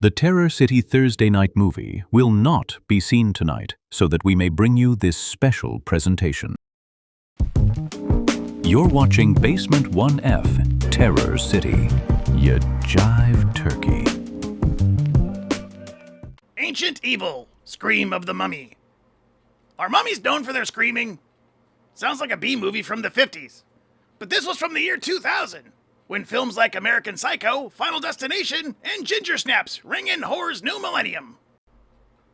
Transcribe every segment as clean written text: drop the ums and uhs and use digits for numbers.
The Terror City Thursday night movie will not be seen tonight, so that we may bring you this special presentation. You're watching Basement 1F, Terror City. Ya jive turkey. Ancient Evil, Scream of the Mummy. Are mummies known for their screaming? Sounds like a B-movie from the 50s. But this was from the year 2000, when films like American Psycho, Final Destination, and Ginger Snaps ring in horror's new millennium.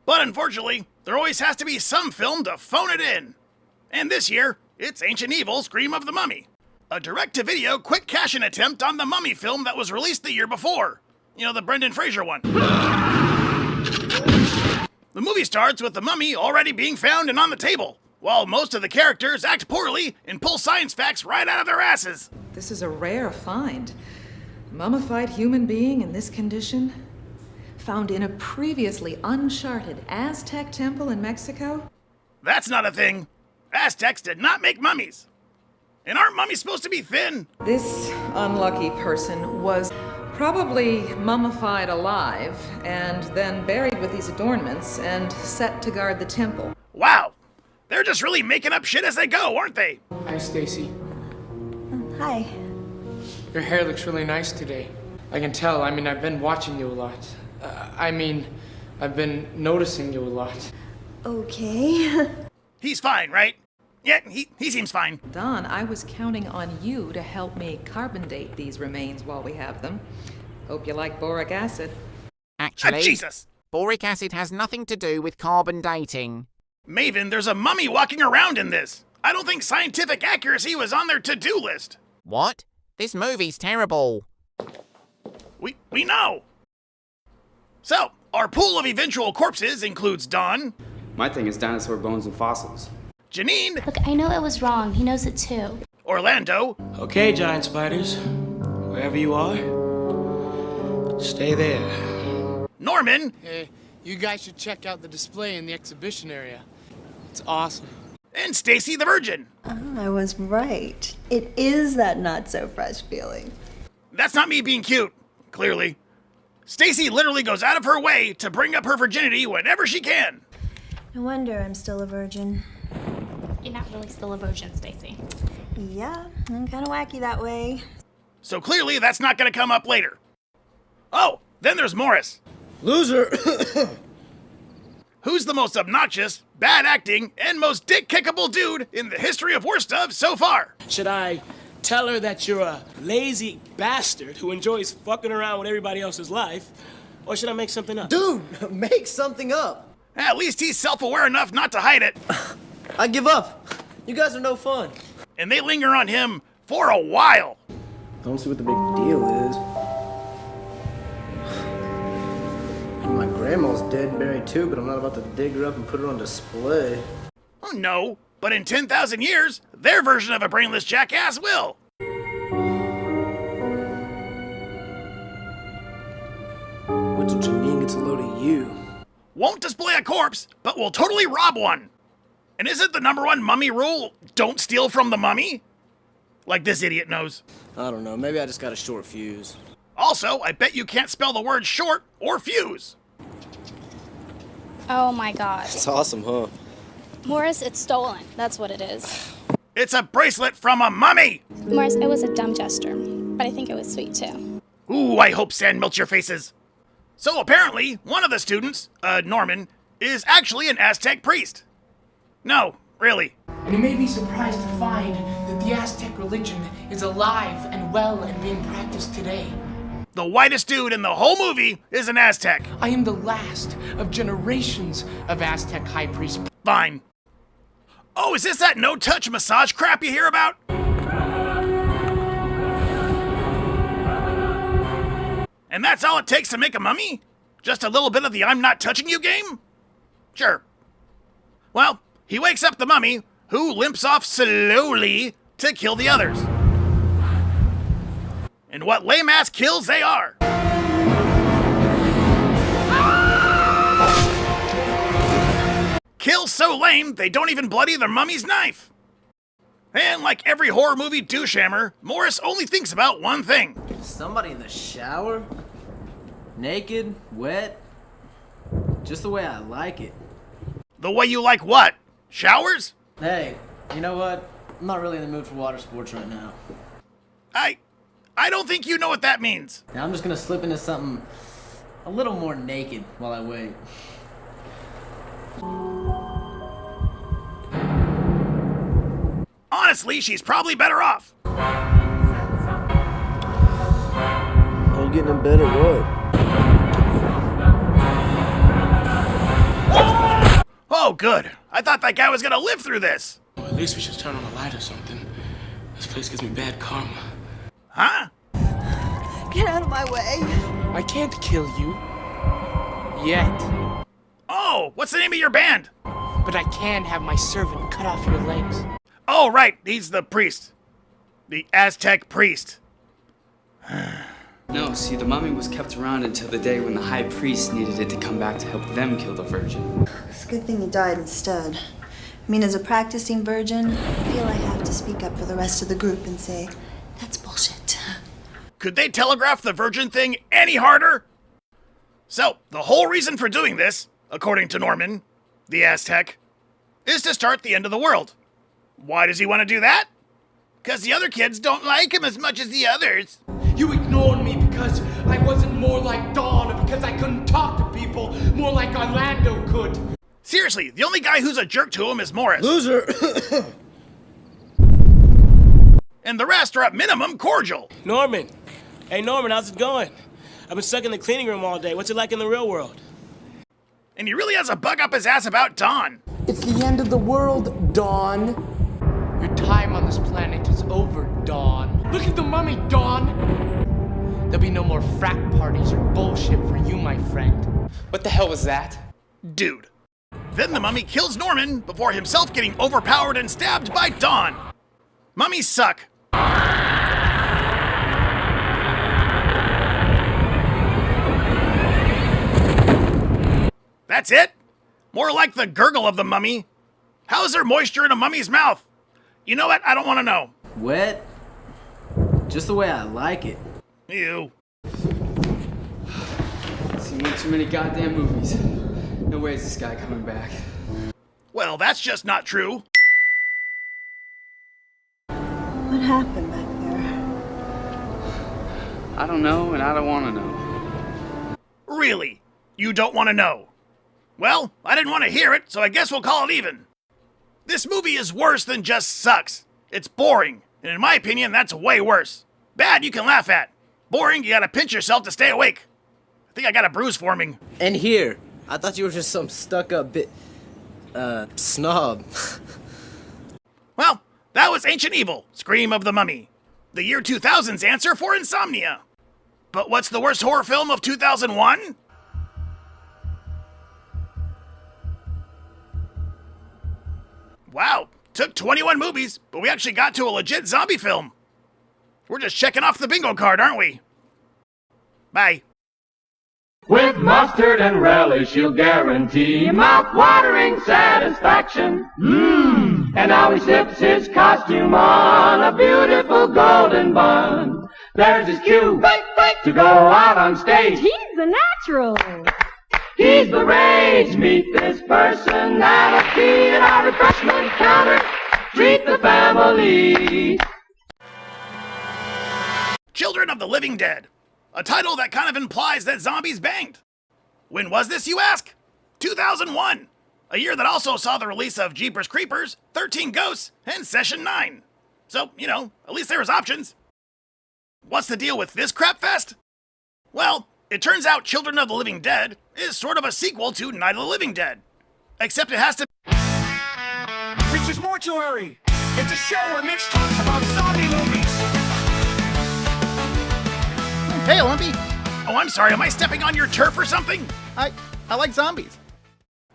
But unfortunately, there always has to be some film to phone it in. And this year, it's Ancient Evil, Scream of the Mummy. A direct-to-video quick cash-in attempt on the Mummy film that was released the year before. You know, the Brendan Fraser one. The movie starts with the mummy already being found and on the table, while most of the characters act poorly and pull science facts right out of their asses. This is a rare find. Mummified human being in this condition? Found in a previously uncharted Aztec temple in Mexico? That's not a thing. Aztecs did not make mummies. And aren't mummies supposed to be thin? This unlucky person was probably mummified alive and then buried with these adornments and set to guard the temple. Wow. They're just really making up shit as they go, aren't they? Hi, Stacy. Hi. Your hair looks really nice today. I can tell. I've been watching you a lot. I've been noticing you a lot. Okay. He's fine, right? Yeah, he seems fine. Don, I was counting on you to help me carbon date these remains while we have them. Hope you like boric acid. Actually, Jesus! boric acid has nothing to do with carbon dating. Maven, there's a mummy walking around in this. I don't think scientific accuracy was on their to-do list. What? This movie's terrible. We know. So, our pool of eventual corpses includes Dawn. My thing is dinosaur bones and fossils. Janine. Look, I know it was wrong. He knows it too. Orlando. Okay, giant spiders. Wherever you are, stay there. Norman. Hey, you guys should check out the display in the exhibition area. It's awesome. And Stacy the Virgin. I was right. It is that not-so-fresh feeling. That's not me being cute, clearly. Stacy literally goes out of her way to bring up her virginity whenever she can. No wonder I'm still a virgin. You're not really still a virgin, Stacy. Yeah, I'm kind of wacky that way. So clearly that's not going to come up later. Oh, then there's Morris. Loser! Who's the most obnoxious, bad acting, and most dick-kickable dude in the history of worst of so far? Should I tell her that you're a lazy bastard who enjoys fucking around with everybody else's life? Or should I make something up? Dude, make something up. At least he's self-aware enough not to hide it. I give up. You guys are no fun. And they linger on him for a while. I don't see what the big deal is. My grandma's dead and buried too, but I'm not about to dig her up and put her on display. Oh no, but in 10,000 years, their version of a brainless jackass will. Wait till Janine gets a load of you. Won't display a corpse, but will totally rob one. And isn't the #1 mummy rule, don't steal from the mummy? Like this idiot knows. I don't know, maybe I just got a short fuse. Also, I bet you can't spell the word short or fuse. Oh my god. It's awesome, huh? Morris, it's stolen. That's what it is. It's a bracelet from a mummy! Morris, it was a dumb gesture, but I think it was sweet too. Ooh, I hope sand melts your faces. So apparently, one of the students, Norman, is actually an Aztec priest. No, really. And you may be surprised to find that the Aztec religion is alive and well and being practiced today. The whitest dude in the whole movie is an Aztec. I am the last of generations of Aztec high priests. Fine. Oh, is this that no-touch massage crap you hear about? And that's all it takes to make a mummy? Just a little bit of the I'm not touching you game? Sure. Well, he wakes up the mummy, who limps off slowly to kill the others. And what lame-ass kills they are. Kills so lame, they don't even bloody their mummy's knife. And like every horror movie douchehammer, Morris only thinks about one thing. Somebody in the shower? Naked, wet, just the way I like it. The way you like what? Showers? Hey, you know what? I'm not really in the mood for water sports right now. I don't think you know what that means. Now I'm just gonna slip into something a little more naked while I wait. Honestly, she's probably better off. I'm getting in bed or what? Oh, good. I thought that guy was gonna live through this. Well, at least we should turn on a light or something. This place gives me bad karma. Huh? Get out of my way. I can't kill you. Yet. Oh, what's the name of your band? But I can have my servant cut off your legs. Oh, right. He's the priest. The Aztec priest. No, see, the mummy was kept around until the day when the high priest needed it to come back to help them kill the virgin. It's a good thing he died instead. I mean, as a practicing virgin, I feel I have to speak up for the rest of the group and say, that's bullshit. Could they telegraph the virgin thing any harder? So, the whole reason for doing this, according to Norman, the Aztec, is to start the end of the world. Why does he want to do that? Because the other kids don't like him as much as the others. You ignored me because I wasn't more like Dawn, or because I couldn't talk to people more like Orlando could. Seriously, the only guy who's a jerk to him is Morris. Loser! And the rest are at minimum cordial. Norman. Hey, Norman, how's it going? I've been stuck in the cleaning room all day. What's it like in the real world? And he really has a bug up his ass about Dawn. It's the end of the world, Dawn. Your time on this planet is over, Dawn. Look at the mummy, Dawn. There'll be no more frat parties or bullshit for you, my friend. What the hell was that? Dude. Then the mummy kills Norman before himself getting overpowered and stabbed by Dawn. Mummies suck. That's it? More like the gurgle of the mummy. How is there moisture in a mummy's mouth? You know what? I don't want to know. Wet, just the way I like it. Ew. Seen way too many goddamn movies. No way is this guy coming back. Well, that's just not true. What happened back there? I don't know, and I don't want to know. Really? You don't want to know? Well, I didn't want to hear it, so I guess we'll call it even. This movie is worse than just sucks. It's boring, and in my opinion, that's way worse. Bad you can laugh at. Boring, you gotta pinch yourself to stay awake. I think I got a bruise forming. And here, I thought you were just some stuck-up snob. Well, that was Ancient Evil, Scream of the Mummy. The year 2000's answer for insomnia. But what's the worst horror film of 2001? Wow, took 21 movies, but we actually got to a legit zombie film. We're just checking off the bingo card, aren't we? Bye. With mustard and relish, you'll guarantee mouth-watering satisfaction. And now he slips his costume on a beautiful golden bun. There's his cue to go out on stage. He's the natural. He's the rage. Meet this personality at our refreshment counter. Treat the family. Children of the Living Dead. A title that kind of implies that zombies banged. When was this, you ask? 2001. A year that also saw the release of Jeepers Creepers, 13 Ghosts, and Session 9. So, you know, at least there was options. What's the deal with this crap fest? Well, it turns out Children of the Living Dead is sort of a sequel to Night of the Living Dead. Except it has to... Which is Mortuary. It's a show where Mitch talks about zombie movies. Hey, Lumpy. Oh, I'm sorry, am I stepping on your turf or something? I like zombies.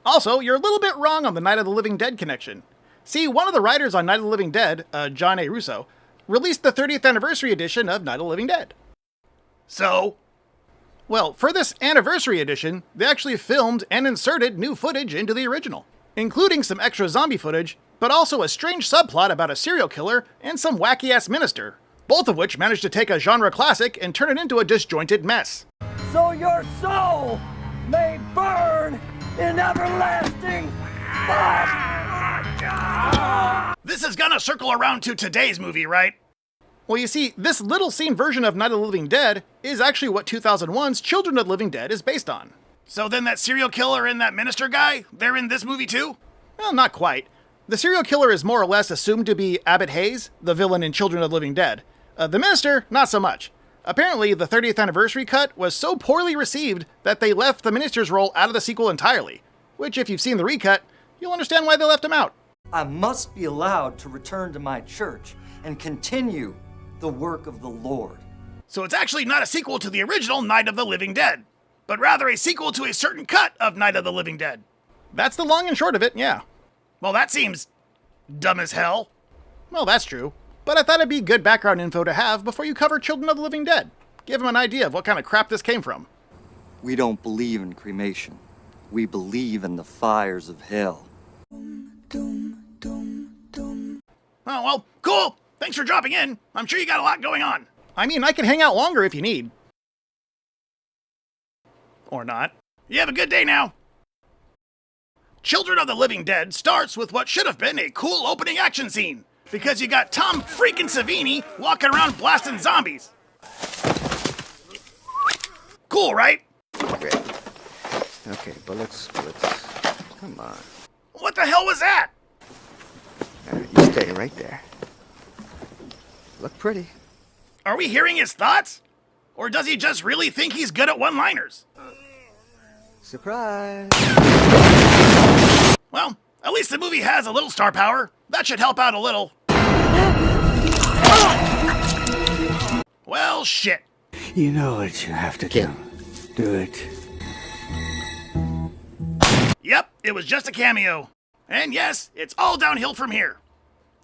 Also, you're a little bit wrong on the Night of the Living Dead connection. See, one of the writers on Night of the Living Dead, John A. Russo, released the 30th anniversary edition of Night of the Living Dead. So? Well, for this anniversary edition, they actually filmed and inserted new footage into the original, including some extra zombie footage, but also a strange subplot about a serial killer and some wacky-ass minister. both of which managed to take a genre classic and turn it into a disjointed mess. So your soul may burn in everlasting fire. This is gonna circle around to today's movie, right? Well, you see, this little scene version of Night of the Living Dead is actually what 2001's Children of the Living Dead is based on. So then that serial killer and that minister guy, they're in this movie too? Well, not quite. The serial killer is more or less assumed to be Abbott Hayes, the villain in Children of the Living Dead. The minister, not so much. Apparently, the 30th anniversary cut was so poorly received that they left the minister's role out of the sequel entirely. Which, if you've seen the recut, you'll understand why they left him out. I must be allowed to return to my church and continue the work of the Lord. So it's actually not a sequel to the original Night of the Living Dead, but rather a sequel to a certain cut of Night of the Living Dead. That's the long and short of it, yeah. Well, that seems dumb as hell. Well, that's true. But I thought it'd be good background info to have before you cover Children of the Living Dead. Give them an idea of what kind of crap this came from. We don't believe in cremation. We believe in the fires of hell. Oh, well, cool. Thanks for dropping in. I'm sure you got a lot going on. I mean, I can hang out longer if you need. Or not. You have a good day now. Children of the Living Dead starts with what should have been a cool opening action scene, because you got Tom freaking Savini walking around blasting zombies. Cool, right? Great. Okay, but let's come on. What the hell was that? You stay right there. Look pretty. Are we hearing his thoughts? Or does he just really think he's good at one-liners? Surprise! Well, at least the movie has a little star power. That should help out a little. Well, shit. You know what you have to do. Do it. Yep, it was just a cameo. And yes, it's all downhill from here.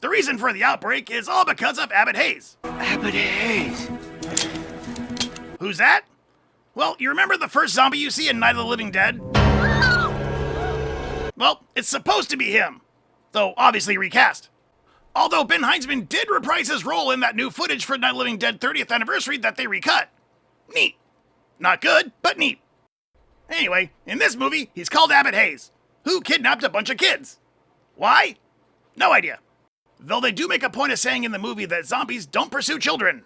The reason for the outbreak is all because of Abbott Hayes. Abbott Hayes? Who's that? Well, you remember the first zombie you see in Night of the Living Dead? Well, it's supposed to be him, though obviously recast. Although Ben Heinzman did reprise his role in that new footage for Night of the Living Dead 30th anniversary that they recut. Neat. Not good, but neat. Anyway, in this movie, he's called Abbott Hayes, who kidnapped a bunch of kids. Why? No idea. Though they do make a point of saying in the movie that zombies don't pursue children.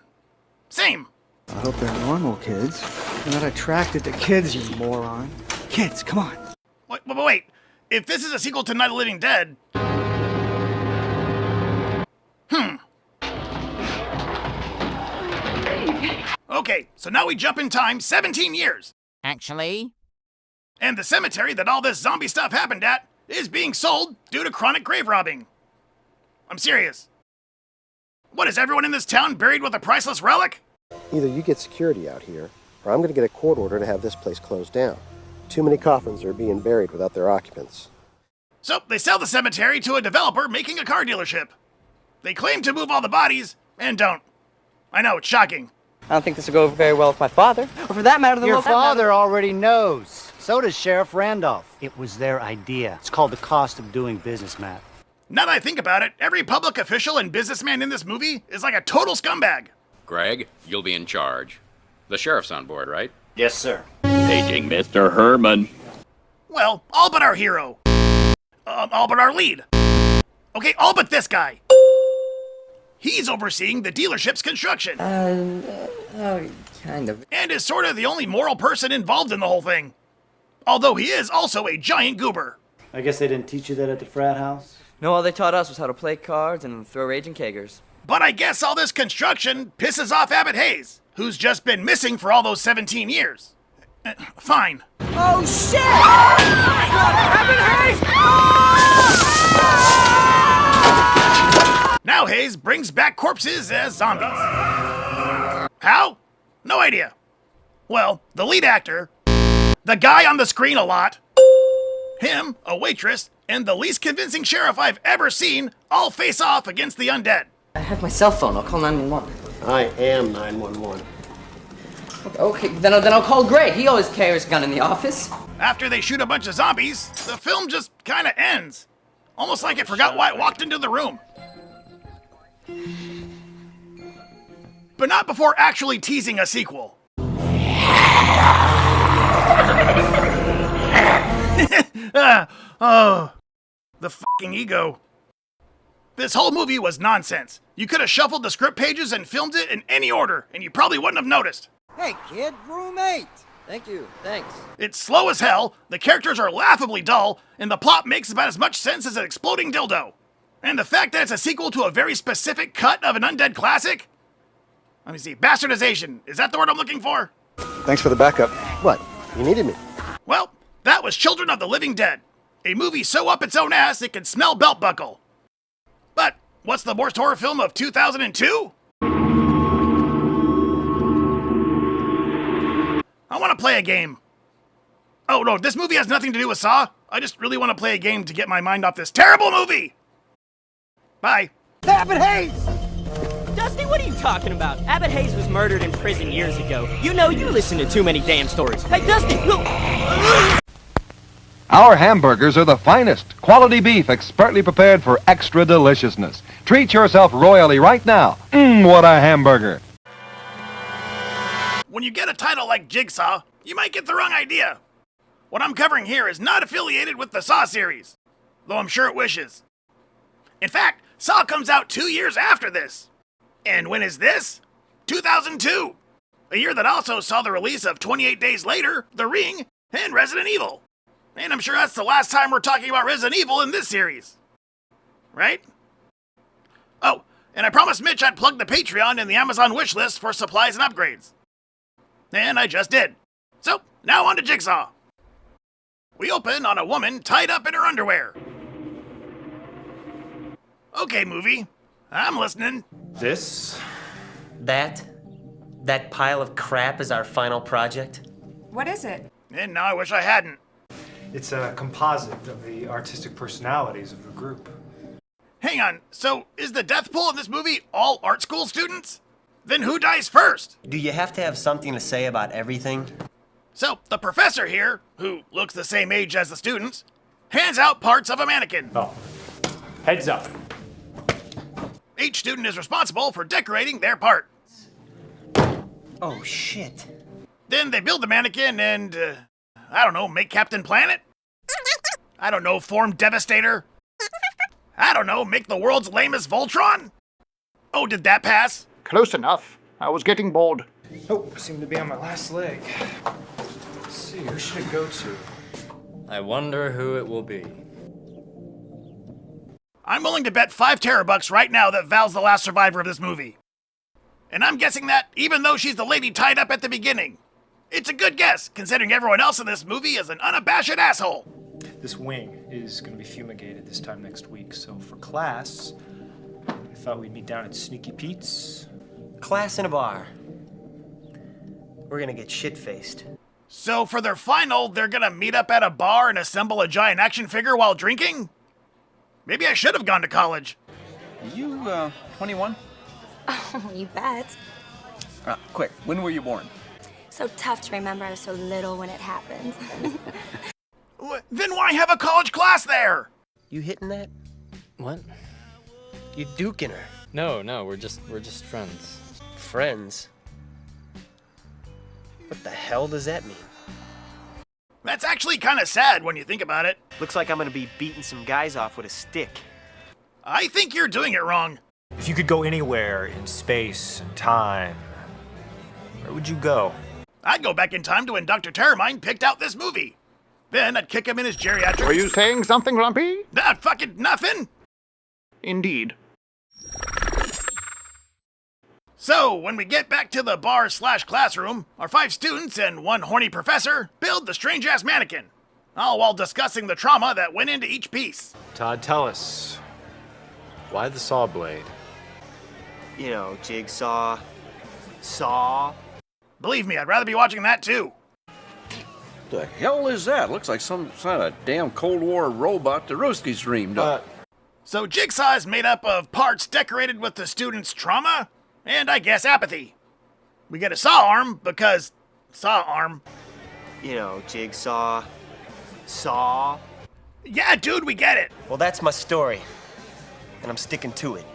Same. I hope they're normal kids. They're not attracted to kids, you moron. Kids, come on. Wait. If this is a sequel to Night of the Living Dead... Okay, so now we jump in time 17 years. Actually? And the cemetery that all this zombie stuff happened at is being sold due to chronic grave robbing. I'm serious. What, is everyone in this town buried with a priceless relic? Either you get security out here, or I'm going to get a court order to have this place closed down. Too many coffins are being buried without their occupants. So they sell the cemetery to a developer making a car dealership. They claim to move all the bodies, and don't. I know, it's shocking. I don't think this will go over very well with my father, or for that matter, the Your father already knows. So does Sheriff Randolph. It was their idea. It's called the cost of doing business, Matt. Now that I think about it, every public official and businessman in this movie is like a total scumbag. Greg, you'll be in charge. The sheriff's on board, right? Yes, sir. Paging Mr. Herman. Well, all but our hero. All but our lead. Okay, all but this guy. He's overseeing the dealership's construction. Kind of. And is sort of the only moral person involved in the whole thing. Although he is also a giant goober. I guess they didn't teach you that at the frat house? No, all they taught us was how to play cards and throw raging kegers. But I guess all this construction pisses off Abbott Hayes, who's just been missing for all those 17 years. Fine. Oh, shit! Abbott Hayes! Now Hayes brings back corpses as zombies. How? No idea. Well, the lead actor, the guy on the screen a lot, him, a waitress, and the least convincing sheriff I've ever seen all face off against the undead. I have my cell phone. I'll call 911. I am 911. Okay, then I'll call Greg. He always carries a gun in the office. After they shoot a bunch of zombies, the film just kind of ends. Almost like it forgot why it walked into the room. but not before actually teasing a sequel. The fucking ego. This whole movie was nonsense. You could have shuffled the script pages and filmed it in any order, and you probably wouldn't have noticed. Hey, kid, roommate. Thank you, thanks. It's slow as hell, the characters are laughably dull, and the plot makes about as much sense as an exploding dildo. And the fact that it's a sequel to a very specific cut of an undead classic? Let me see, bastardization. Is that the word I'm looking for? Thanks for the backup. What? You needed me. Well, that was Children of the Living Dead. A movie so up its own ass it can smell belt buckle. But what's the worst horror film of 2002? I want to play a game. Oh no, this movie has nothing to do with Saw. I just really want to play a game to get my mind off this terrible movie. Bye. Abbott Hayes! Dusty, what are you talking about? Abbott Hayes was murdered in prison years ago. You know, you listen to too many damn stories. Hey, Dusty, look! Our hamburgers are the finest, quality beef expertly prepared for extra deliciousness. Treat yourself royally right now. What a hamburger. When you get a title like Jigsaw, you might get the wrong idea. What I'm covering here is not affiliated with the Saw series, though I'm sure it wishes. In fact, Saw comes out 2 years after this. And when is this? 2002. A year that also saw the release of 28 Days Later, The Ring, and Resident Evil. And I'm sure that's the last time we're talking about Resident Evil in this series. Right? Oh, and I promised Mitch I'd plug the Patreon and the Amazon wishlist for supplies and upgrades. And I just did. So, now on to Jigsaw. We open on a woman tied up in her underwear. Okay, movie. I'm listening. That pile of crap is our final project? What is it? And now I wish I hadn't. It's a composite of the artistic personalities of the group. Hang on, so is the death pool in this movie all art school students? Then who dies first? Do you have to have something to say about everything? So, the professor here, who looks the same age as the students, hands out parts of a mannequin. Oh, heads up. Each student is responsible for decorating their part. Oh, shit. Then they build the mannequin and, I don't know, make Captain Planet? I don't know, form Devastator? I don't know, make the world's lamest Voltron? Oh, did that pass? Close enough. I was getting bored. Oh, seem to be on my last leg. Let's see, who should it go to? I wonder who it will be. I'm willing to bet 5 terabucks right now that Val's the last survivor of this movie. And I'm guessing that even though she's the lady tied up at the beginning. It's a good guess, considering everyone else in this movie is an unabashed asshole. This wing is going to be fumigated this time next week, so for class, I thought we'd meet down at Sneaky Pete's. Class in a bar. We're gonna get shit-faced. So for their final, they're gonna meet up at a bar and assemble a giant action figure while drinking? Maybe I should have gone to college. You, 21? Oh, you bet. Quick, when were you born? So tough to remember. I was so little when it happened. Then why have a college class there? You hitting that? What? You duking her? No, we're just friends. Friends? What the hell does that mean? That's actually kind of sad when you think about it. Looks like I'm gonna be beating some guys off with a stick. I think you're doing it wrong. If you could go anywhere in space and time, where would you go? I'd go back in time to when Dr. Terramine picked out this movie. Then I'd kick him in his geriatric... Were you saying something, Lumpy? That fucking nothing. Indeed. So, when we get back to the bar/classroom, our 5 students and 1 horny professor build the strange-ass mannequin, all while discussing the trauma that went into each piece. Todd, tell us, why the saw blade? You know, Jigsaw, Saw. Believe me, I'd rather be watching that too. The hell is that? Looks like some kind of damn Cold War robot the Ruskies dreamed up. So Jigsaw is made up of parts decorated with the students' trauma, and I guess apathy. We get a saw arm because saw arm. You know, Jigsaw, Saw. Yeah, dude, we get it. Well, that's my story, and I'm sticking to it.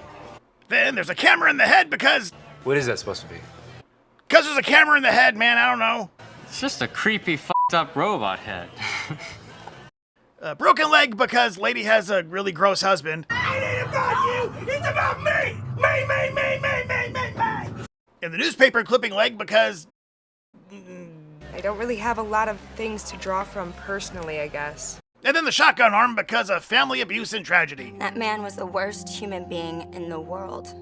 Then there's a camera in the head because What is that supposed to be? Because there's a camera in the head, man, I don't know. It's just a creepy, fucked up robot head. Broken leg because lady has a really gross husband. It ain't about you! It's about me! Me! And the newspaper clipping leg because... I don't really have a lot of things to draw from personally, I guess. And then the shotgun arm because of family abuse and tragedy. That man was the worst human being in the world.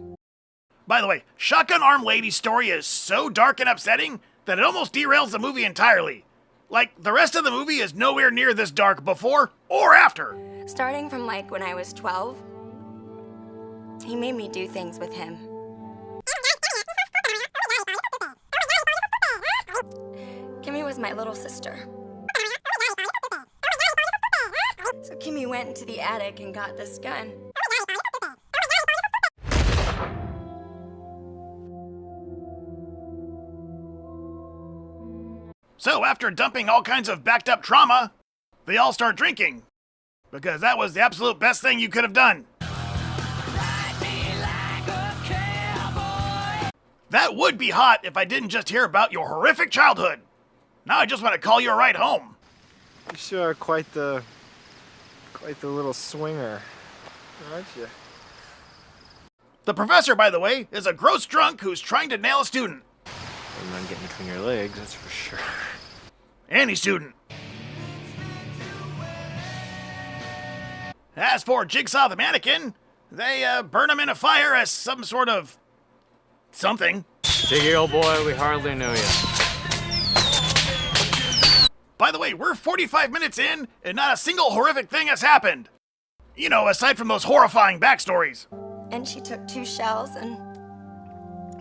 By the way, Shotgun Arm Lady's story is so dark and upsetting that it almost derails the movie entirely. Like, the rest of the movie is nowhere near this dark before or after. Starting from like when I was 12, he made me do things with him. Kimmy was my little sister. So Kimmy went into the attic and got this gun. So after dumping all kinds of backed up trauma, they all start drinking. Because that was the absolute best thing you could have done. That would be hot if I didn't just hear about your horrific childhood. Now I just want to call you a ride home. You sure are quite the little swinger, aren't you? The professor, by the way, is a gross drunk who's trying to nail a student. I'm not getting between your legs, that's for sure. Any student. As for Jigsaw the mannequin, they burn him in a fire as some sort of something. Jiggy, old boy, we hardly knew you. By the way, we're 45 minutes in, and not a single horrific thing has happened. You know, aside from those horrifying backstories. And she took 2 shells and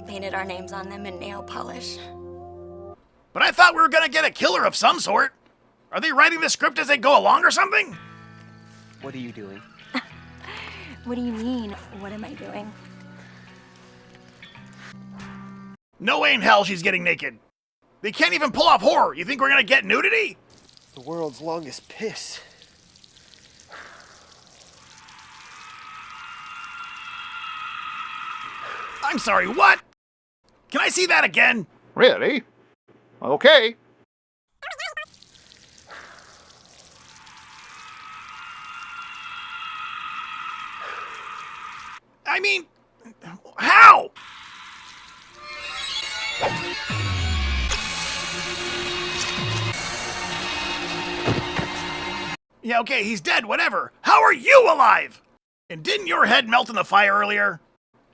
painted our names on them in nail polish. But I thought we were gonna get a killer of some sort. Are they writing the script as they go along or something? What are you doing? What do you mean, what am I doing? No way in hell she's getting naked. They can't even pull off horror. You think we're gonna get nudity? The world's longest piss. I'm sorry, what? Can I see that again? Really? Okay. I mean, how? Yeah, okay, he's dead, whatever. How are you alive? And didn't your head melt in the fire earlier?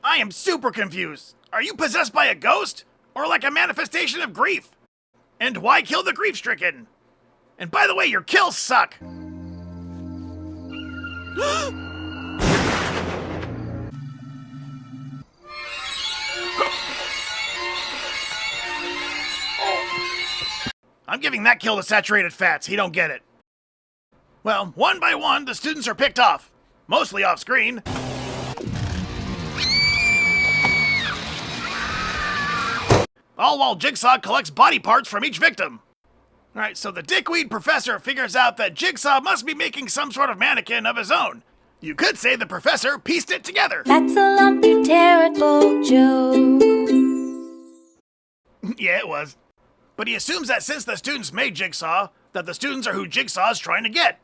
I am super confused. Are you possessed by a ghost? Or like a manifestation of grief? And why kill the grief-stricken? And by the way, your kills suck. I'm giving that kill to saturated fats. He don't get it. Well, one by one, the students are picked off. Mostly off screen. All while Jigsaw collects body parts from each victim. Alright, so the dickweed professor figures out that Jigsaw must be making some sort of mannequin of his own. You could say the professor pieced it together. That's a lumpy, terrible joke. Yeah, it was. But he assumes that since the students made Jigsaw, that the students are who Jigsaw's trying to get.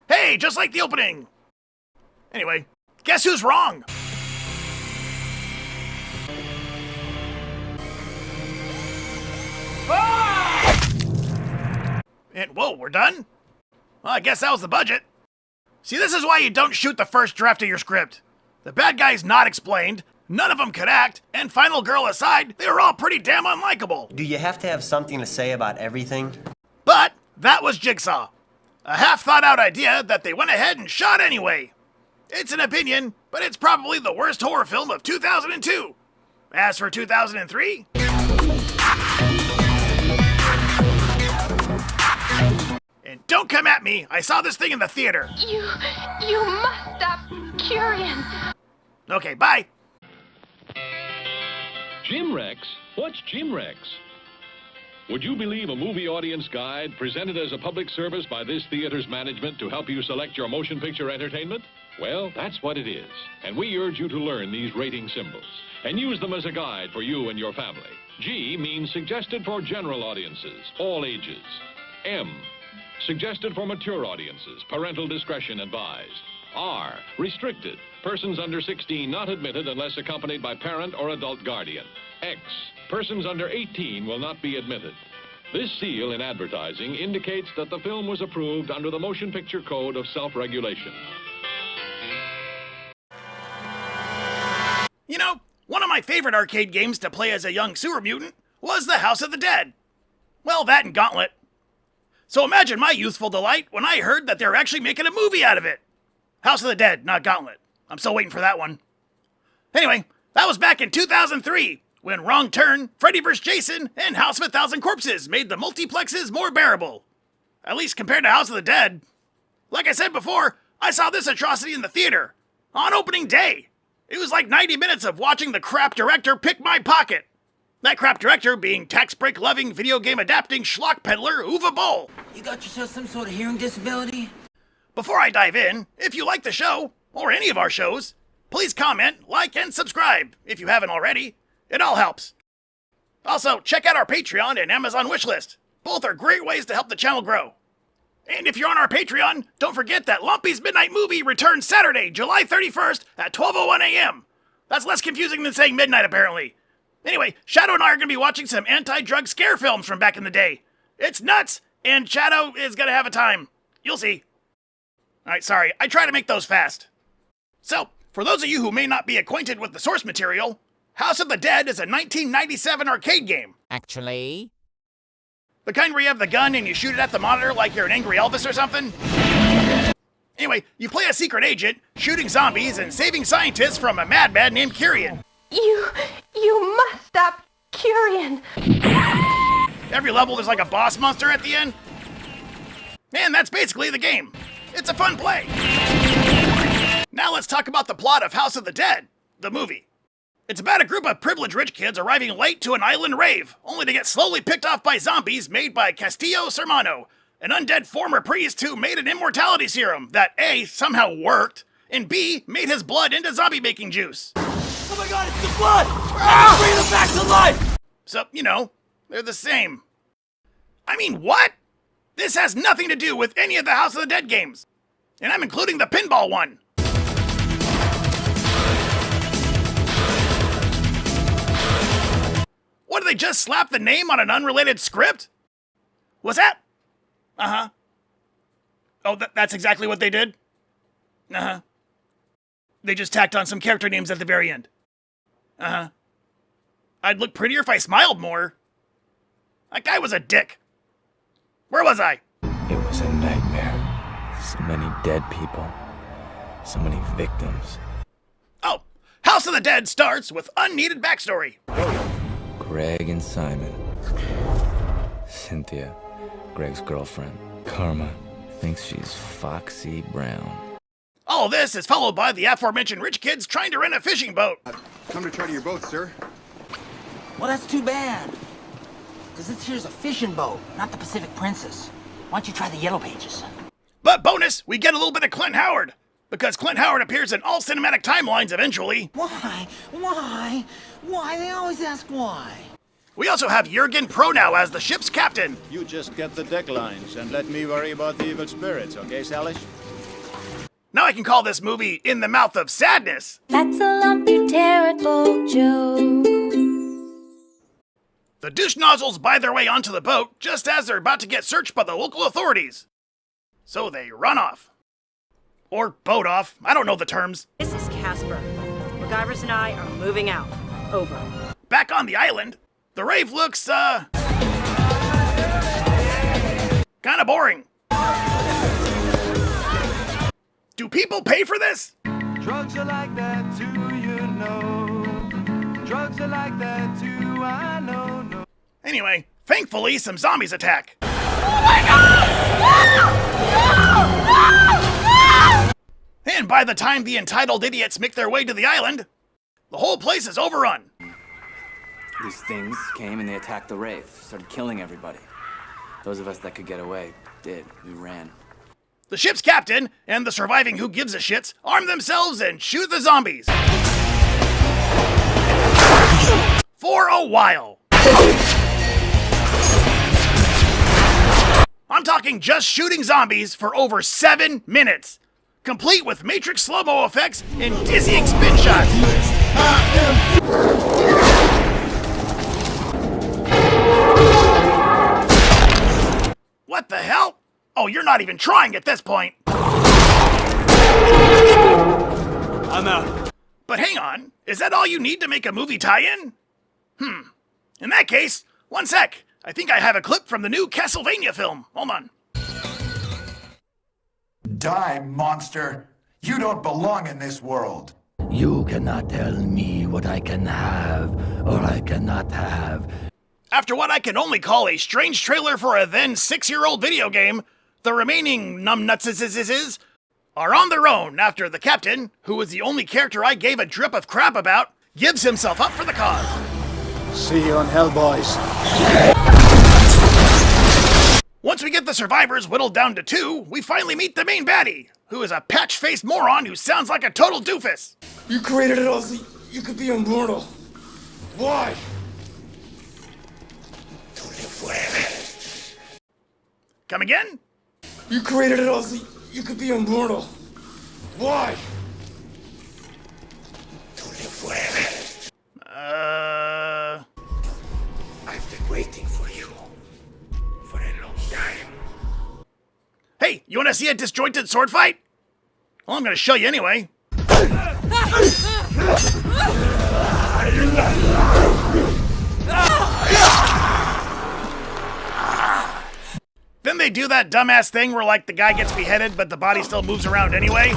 Hey, just like the opening! Anyway, guess who's wrong? Ah! And whoa, we're done? Well, I guess that was the budget. See, this is why you don't shoot the first draft of your script. The bad guy's not explained, none of them could act, and final girl aside, they were all pretty damn unlikable. Do you have to have something to say about everything? But that was Jigsaw. A half-thought-out idea that they went ahead and shot anyway. It's an opinion, but it's probably the worst horror film of 2002. As for 2003... And don't come at me, I saw this thing in the theater. You must stop curing. Okay, bye. Jim Rex? What's Jim Rex? Would you believe a movie audience guide presented as a public service by this theater's management to help you select your motion picture entertainment? Well, that's what it is. And we urge you to learn these rating symbols and use them as a guide for you and your family. G means suggested for general audiences, all ages. M, suggested for mature audiences, parental discretion advised. R, restricted, persons under 16 not admitted unless accompanied by parent or adult guardian. X, persons under 18 will not be admitted. This seal in advertising indicates that the film was approved under the Motion Picture Code of Self-Regulation. You know, one of my favorite arcade games to play as a young sewer mutant was the House of the Dead. Well, that and Gauntlet. So imagine my youthful delight when I heard that they're actually making a movie out of it. House of the Dead, not Gauntlet. I'm still waiting for that one. Anyway, that was back in 2003, when Wrong Turn, Freddy vs. Jason, and House of a Thousand Corpses made the multiplexes more bearable. At least compared to House of the Dead. Like I said before, I saw this atrocity in the theater on opening day. It was like 90 minutes of watching the crap director pick my pocket. That crap director being tax break loving, video game adapting schlock peddler Uwe Boll. You got yourself some sort of hearing disability? Before I dive in, if you like the show, or any of our shows, please comment, like, and subscribe if you haven't already. It all helps. Also, check out our Patreon and Amazon wishlist. Both are great ways to help the channel grow. And if you're on our Patreon, don't forget that Lumpy's Midnight Movie returns Saturday, July 31st at 12:01 a.m. That's less confusing than saying midnight, apparently. Anyway, Shadow and I are going to be watching some anti-drug scare films from back in the day. It's nuts, and Shadow is going to have a time. You'll see. Alright, sorry, I try to make those fast. So, for those of you who may not be acquainted with the source material, House of the Dead is a 1997 arcade game. Actually? The kind where you have the gun and you shoot it at the monitor like you're an angry Elvis or something? Anyway, you play a secret agent, shooting zombies and saving scientists from a madman named Kyrian. You must stop Kyrian. Every level there's like a boss monster at the end. And that's basically the game. It's a fun play. Now let's talk about the plot of House of the Dead, the movie. It's about a group of privileged rich kids arriving late to an island rave, only to get slowly picked off by zombies made by Castillo Sermano, an undead former priest who made an immortality serum that A, somehow worked, and B, made his blood into zombie-making juice. Oh my god, it's the blood! Bring them back to life! So, you know, they're the same. I mean, what? This has nothing to do with any of the House of the Dead games. And I'm including the pinball one. What, did they just slap the name on an unrelated script? What's that? Uh-huh. Oh, that's exactly what they did? Uh-huh. They just tacked on some character names at the very end. Uh-huh. I'd look prettier if I smiled more. That guy was a dick. Where was I? It was a nightmare. So many dead people. So many victims. Oh, House of the Dead starts with unneeded backstory. Greg and Simon. Cynthia, Greg's girlfriend. Karma thinks she's Foxy Brown. All this is followed by the aforementioned rich kids trying to rent a fishing boat. Come to charter your boat, sir. Well, that's too bad. Because this here's a fishing boat, not the Pacific Princess. Why don't you try the Yellow Pages? But bonus, we get a little bit of Clint Howard. Because Clint Howard appears in all cinematic timelines eventually. Why? Why? Why? They always ask why. We also have Jurgen Pronow as the ship's captain. You just get the deck lines and let me worry about the evil spirits, okay, Salish? Now I can call this movie In the Mouth of Sadness. That's a lumpy, terrible joke. The douche nozzles buy their way onto the boat just as they're about to get searched by the local authorities. So they run off. Or boat off. I don't know the terms. This is Casper. MacGyvers and I are moving out. Over. Back on the island, the rave looks, kinda boring. Do people pay for this? Drugs are like that too, you know. Drugs are like that too, I know. Anyway, thankfully, some zombies attack. Oh my god! And by the time the entitled idiots make their way to the island, the whole place is overrun. These things came and they attacked the Wraith, started killing everybody. Those of us that could get away did. We ran. The ship's captain and the surviving who gives a shits arm themselves and shoot the zombies. For a while. I'm talking just shooting zombies for over 7 minutes. Complete with Matrix slow-mo effects and dizzying spin shots. What the hell? Oh, you're not even trying at this point. I'm out. But hang on, is that all you need to make a movie tie-in? In that case, one sec. I think I have a clip from the new Castlevania film. Hold on. Die, monster. You don't belong in this world. You cannot tell me what I can have or I cannot have. After what I can only call a strange trailer for a then 6-year-old video game, the remaining numbnutses are on their own after the captain, who was the only character I gave a drip of crap about, gives himself up for the cause. See you in hell, boys. Once we get the survivors whittled down to 2, we finally meet the main baddie, who is a patch-faced moron who sounds like a total doofus. You created it all so you could be immortal. Why? Come again? You created it all so you could be immortal. Why? I've been waiting for you for a long time. Hey, you want to see a disjointed sword fight? Well, I'm going to show you anyway. Then they do that dumbass thing where, like, the guy gets beheaded, but the body still moves around anyway.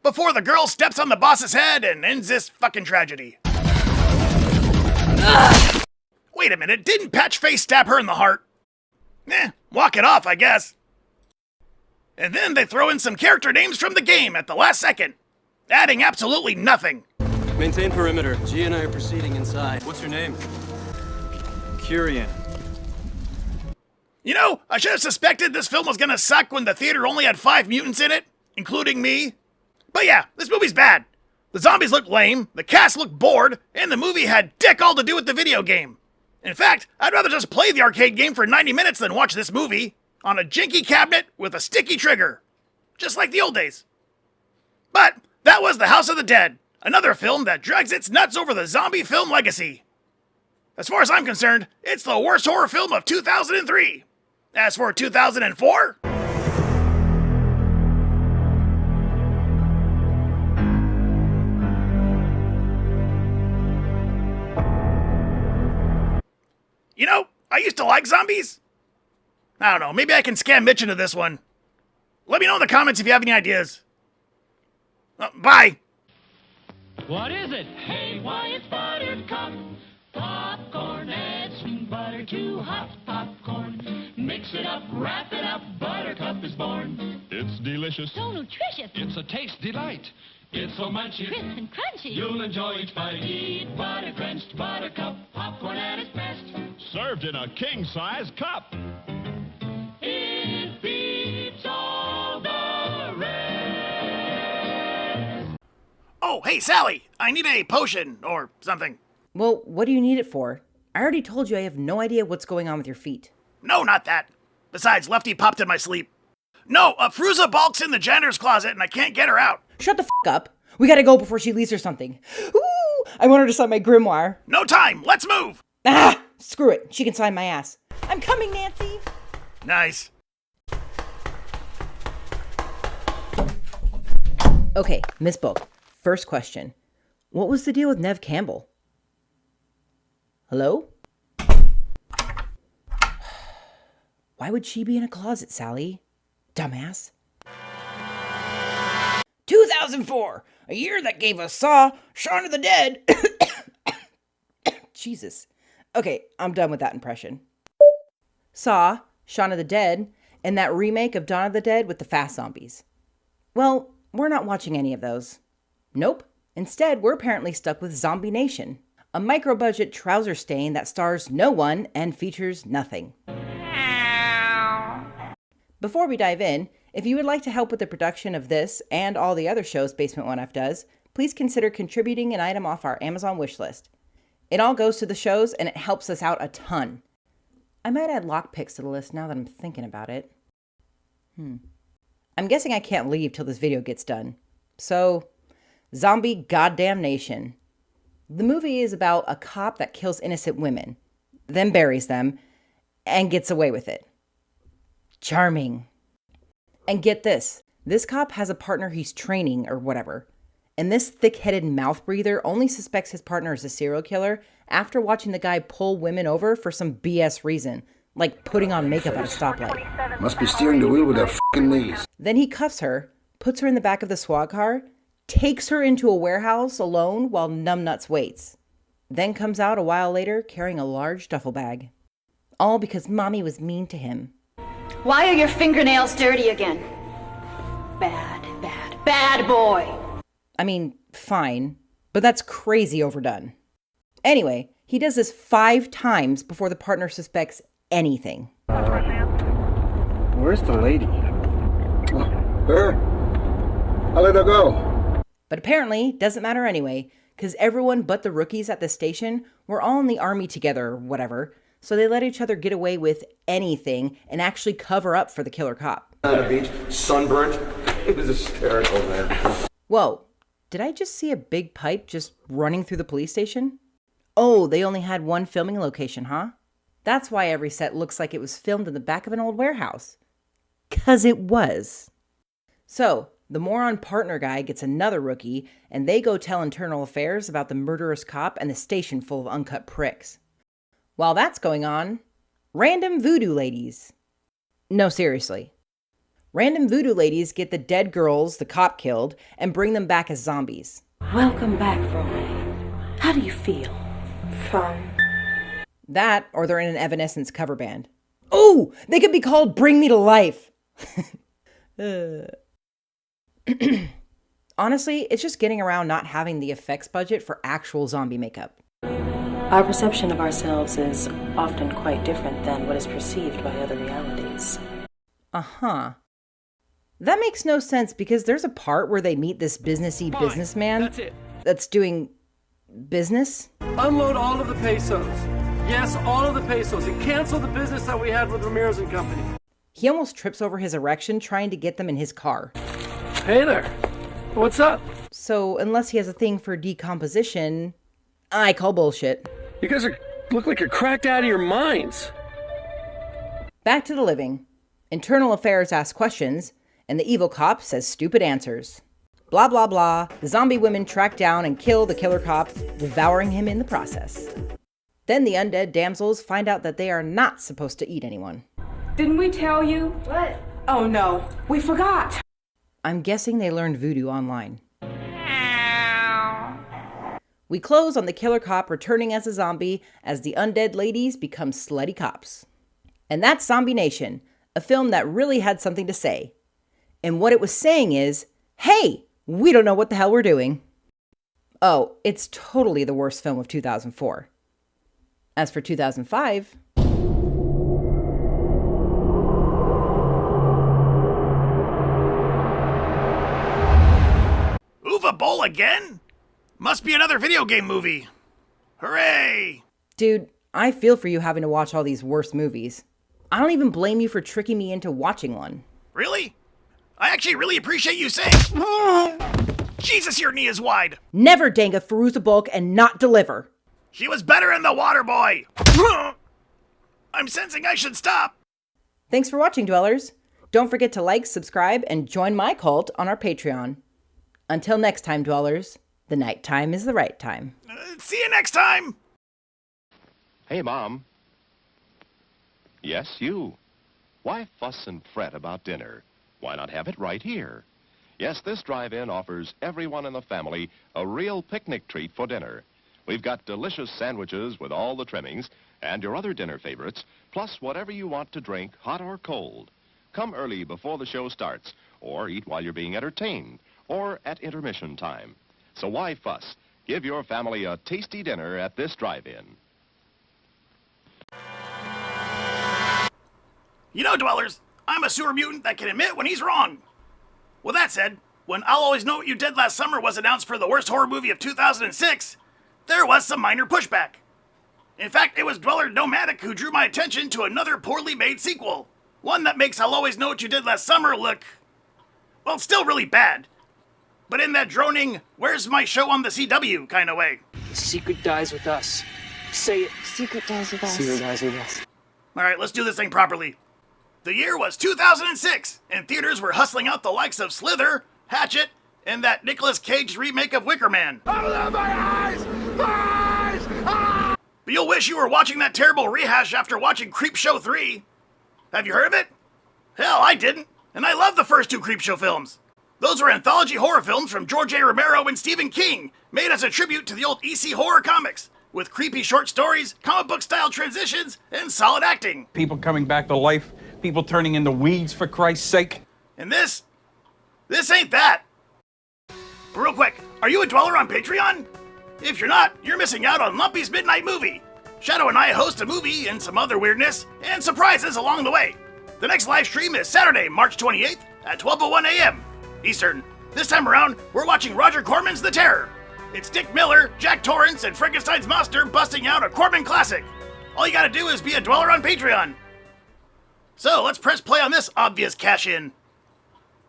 Before the girl steps on the boss's head and ends this fucking tragedy. Wait a minute, didn't Patchface stab her in the heart? Walk it off, I guess. And then they throw in some character names from the game at the last second, adding absolutely nothing. Maintain perimeter. G and I are proceeding inside. What's your name? Curian. You know, I should have suspected this film was gonna suck when the theater only had 5 mutants in it, including me. But yeah, this movie's bad. The zombies look lame, the cast looked bored, and the movie had dick all to do with the video game. In fact, I'd rather just play the arcade game for 90 minutes than watch this movie on a jinky cabinet with a sticky trigger. Just like the old days. But that was The House of the Dead, another film that drags its nuts over the zombie film legacy. As far as I'm concerned, it's the worst horror film of 2003. As for 2004... You know, I used to like zombies. I don't know, maybe I can scam Mitch into this one. Let me know in the comments if you have any ideas. Bye. What is it? Hey, why it's Buttercup. Popcorn, add sweet butter to hot popcorn. Mix it up, wrap it up, Buttercup is born. It's delicious. So nutritious. It's a taste delight. It's so munchy, Crisp and crunchy. you'll enjoy each bite. Eat butter drenched Buttercup, popcorn at its best. Served in a king-size cup. It beats all the rest. Oh, hey, Sally, I need a potion or something. Well, what do you need it for? I already told you I have no idea what's going on with your feet. No, not that. Besides, Lefty popped in my sleep. No, Fruza balks in the janitor's closet and I can't get her out. Shut the f*** up. We gotta go before she leaves or something. Ooh, I want her to sign my grimoire. No time, let's move. Ah, screw it. She can sign my ass. I'm coming, Nancy. Nice. Okay, Miss Boll. First question. What was the deal with Nev Campbell? Hello? Why would she be in a closet, Sally? Dumbass. 2004, a year that gave us Saw, Shaun of the Dead. Jesus. Okay, I'm done with that impression. Saw, Shaun of the Dead, and that remake of Dawn of the Dead with the fast zombies. Well, we're not watching any of those. Nope, Instead, we're apparently stuck with Zombie Nation, a micro-budget trouser stain that stars no one and features nothing. Before we dive in, if you would like to help with the production of this and all the other shows Basement 1F does, please consider contributing an item off our Amazon wishlist. It all goes to the shows and it helps us out a ton. I might add lockpicks to the list now that I'm thinking about it. I'm guessing I can't leave till this video gets done. So, Zombie Goddamn Nation. The movie is about a cop that kills innocent women, then buries them, and gets away with it. Charming. And get this, this cop has a partner he's training or whatever, and this thick-headed mouth breather only suspects his partner is a serial killer after watching the guy pull women over for some BS reason, like putting on makeup at a stoplight. Must be steering the wheel with their f***ing knees. Then he cuffs her, puts her in the back of the SWAT car, takes her into a warehouse alone while numbnuts waits. Then comes out a while later carrying a large duffel bag. All because mommy was mean to him. Why are your fingernails dirty again? Bad boy. I mean, fine, but that's crazy overdone. Anyway, he does this 5 times before the partner suspects anything. Where's the lady? Her? I'll let her go. But apparently, doesn't matter anyway, because everyone but the rookies at the station were all in the army together or whatever, so they let each other get away with anything and actually cover up for the killer cop. On the beach, sunburnt. It was hysterical, man. Whoa, did I just see a big pipe just running through the police station? Oh, they only had one filming location, huh? That's why every set looks like it was filmed in the back of an old warehouse. 'Cause it was. So, the moron partner guy gets another rookie, and they go tell internal affairs about the murderous cop and the station full of uncut pricks. While that's going on, random voodoo ladies. No, seriously. Random voodoo ladies get the dead girls the cop killed and bring them back as zombies. Welcome back, Roy. How do you feel? Fine. That, or they're in an Evanescence cover band. Oh, they could be called Bring Me to Life. Honestly, it's just getting around not having the effects budget for actual zombie makeup. Our perception of ourselves is often quite different than what is perceived by other realities. Uh-huh. That makes no sense because there's a part where they meet this businessy businessman that's doing business. Unload all of the pesos. Yes, all of the pesos, and cancel the business that we had with Ramirez and Company. He almost trips over his erection trying to get them in his car. Hey there. What's up? So, unless he has a thing for decomposition, I call bullshit. You guys look like you're cracked out of your minds. Back to the living. Internal affairs asks questions, and the evil cop says stupid answers. Blah, blah, blah. The zombie women track down and kill the killer cop, devouring him in the process. Then the undead damsels find out that they are not supposed to eat anyone. Didn't we tell you? What? Oh no, we forgot. I'm guessing they learned voodoo online. We close on the killer cop returning as a zombie as the undead ladies become slutty cops. And that's Zombie Nation, a film that really had something to say. And what it was saying is, hey, we don't know what the hell we're doing. Oh, it's totally the worst film of 2004. As for 2005... Boll again? Must be another video game movie. Hooray! Dude, I feel for you having to watch all these worse movies. I don't even blame you for tricking me into watching one. Really? I actually really appreciate you saying... Jesus, your knee is wide. Never dang a Fairuza Bulk and not deliver. She was better in The Water Boy. I'm sensing I should stop. Thanks for watching, Dwellers. Don't forget to like, subscribe, and join my cult on our Patreon. Until next time, Dwellers, the night time is the right time. See you next time! Hey, Mom. Yes, you. Why fuss and fret about dinner? Why not have it right here? Yes, this drive-in offers everyone in the family a real picnic treat for dinner. We've got delicious sandwiches with all the trimmings and your other dinner favorites, plus whatever you want to drink, hot or cold. Come early before the show starts, or eat while you're being entertained, or at intermission time. So why fuss? Give your family a tasty dinner at this drive-in. You know, dwellers, I'm a sewer mutant that can admit when he's wrong. With that said, when I'll Always Know What You Did Last Summer was announced for the worst horror movie of 2006, there was some minor pushback. In fact, it was Dweller Nomadic who drew my attention to another poorly made sequel. One that makes I'll Always Know What You Did Last Summer look, well, still really bad. But in that droning, where's my show on the CW kind of way. The secret dies with us. Say it. Secret dies with us. Secret dies with us. Alright, let's do this thing properly. The year was 2006, and theaters were hustling out the likes of Slither, Hatchet, and that Nicolas Cage remake of Wicker Man. Oh, my eyes! My eyes! Ah! But you'll wish you were watching that terrible rehash after watching Creepshow 3. Have you heard of it? Hell, I didn't, and I love the first two Creepshow films. Those were anthology horror films from George A. Romero and Stephen King, made as a tribute to the old EC horror comics, with creepy short stories, comic book style transitions, and solid acting. People coming back to life, people turning into weeds for Christ's sake. And this ain't that. Real quick, are you a dweller on Patreon? If you're not, you're missing out on Lumpy's Midnight Movie. Shadow and I host a movie and some other weirdness, and surprises along the way. The next live stream is Saturday, March 28th at 12:01 a.m. Eastern. This time around, we're watching Roger Corman's The Terror. It's Dick Miller, Jack Torrance, and Frankenstein's monster busting out a Corman classic. All you gotta do is be a dweller on Patreon. So let's press play on this obvious cash-in.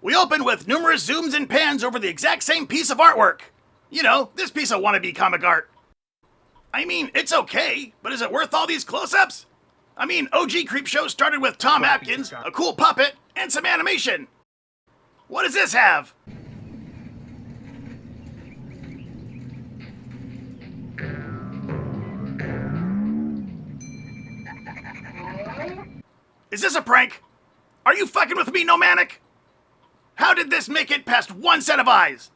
We open with numerous zooms and pans over the exact same piece of artwork. You know, this piece of wannabe comic art. I mean, it's okay, but is it worth all these close-ups? I mean, OG Creepshow started with Tom Atkins, a cool puppet, and some animation. What does this have? Is this a prank? Are you fucking with me, Nomanic? How did this make it past one set of eyes?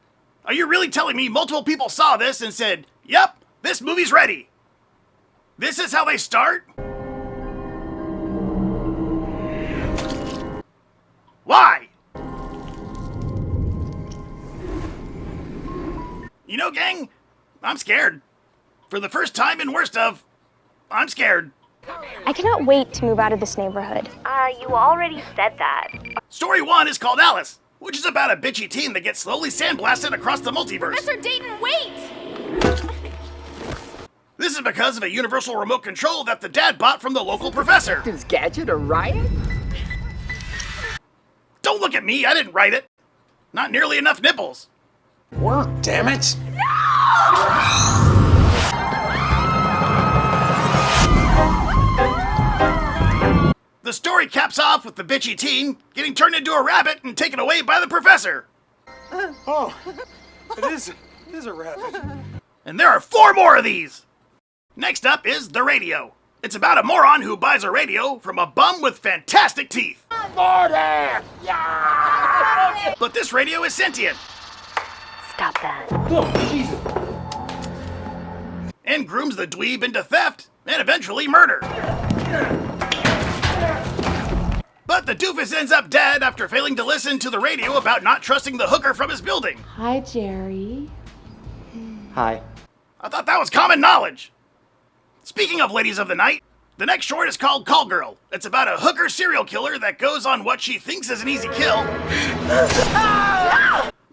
Are you really telling me multiple people saw this and said, yep, this movie's ready? This is how they start? Why? You know, gang, I'm scared. For the first time in worst of, I'm scared. I cannot wait to move out of this neighborhood. You already said that. Story 1 is called Alice, which is about a bitchy teen that gets slowly sandblasted across the multiverse. Professor Dayton, wait! This is because of a universal remote control that the dad bought from the local professor. Is Gadget a riot? Don't look at me, I didn't write it. Not nearly enough nipples. Work, damn it! The story caps off with the bitchy teen getting turned into a rabbit and taken away by the professor. Oh, it is a rabbit. And there are 4 more of these. Next up is The Radio. It's about a moron who buys a radio from a bum with fantastic teeth. Morty! Yeah! But this radio is sentient. Stop that. Oh, Jesus. And grooms the dweeb into theft and eventually murder. But the doofus ends up dead after failing to listen to the radio about not trusting the hooker from his building. Hi, Jerry. Hi. I thought that was common knowledge. Speaking of ladies of the night, the next short is called Call Girl. It's about a hooker serial killer that goes on what she thinks is an easy kill.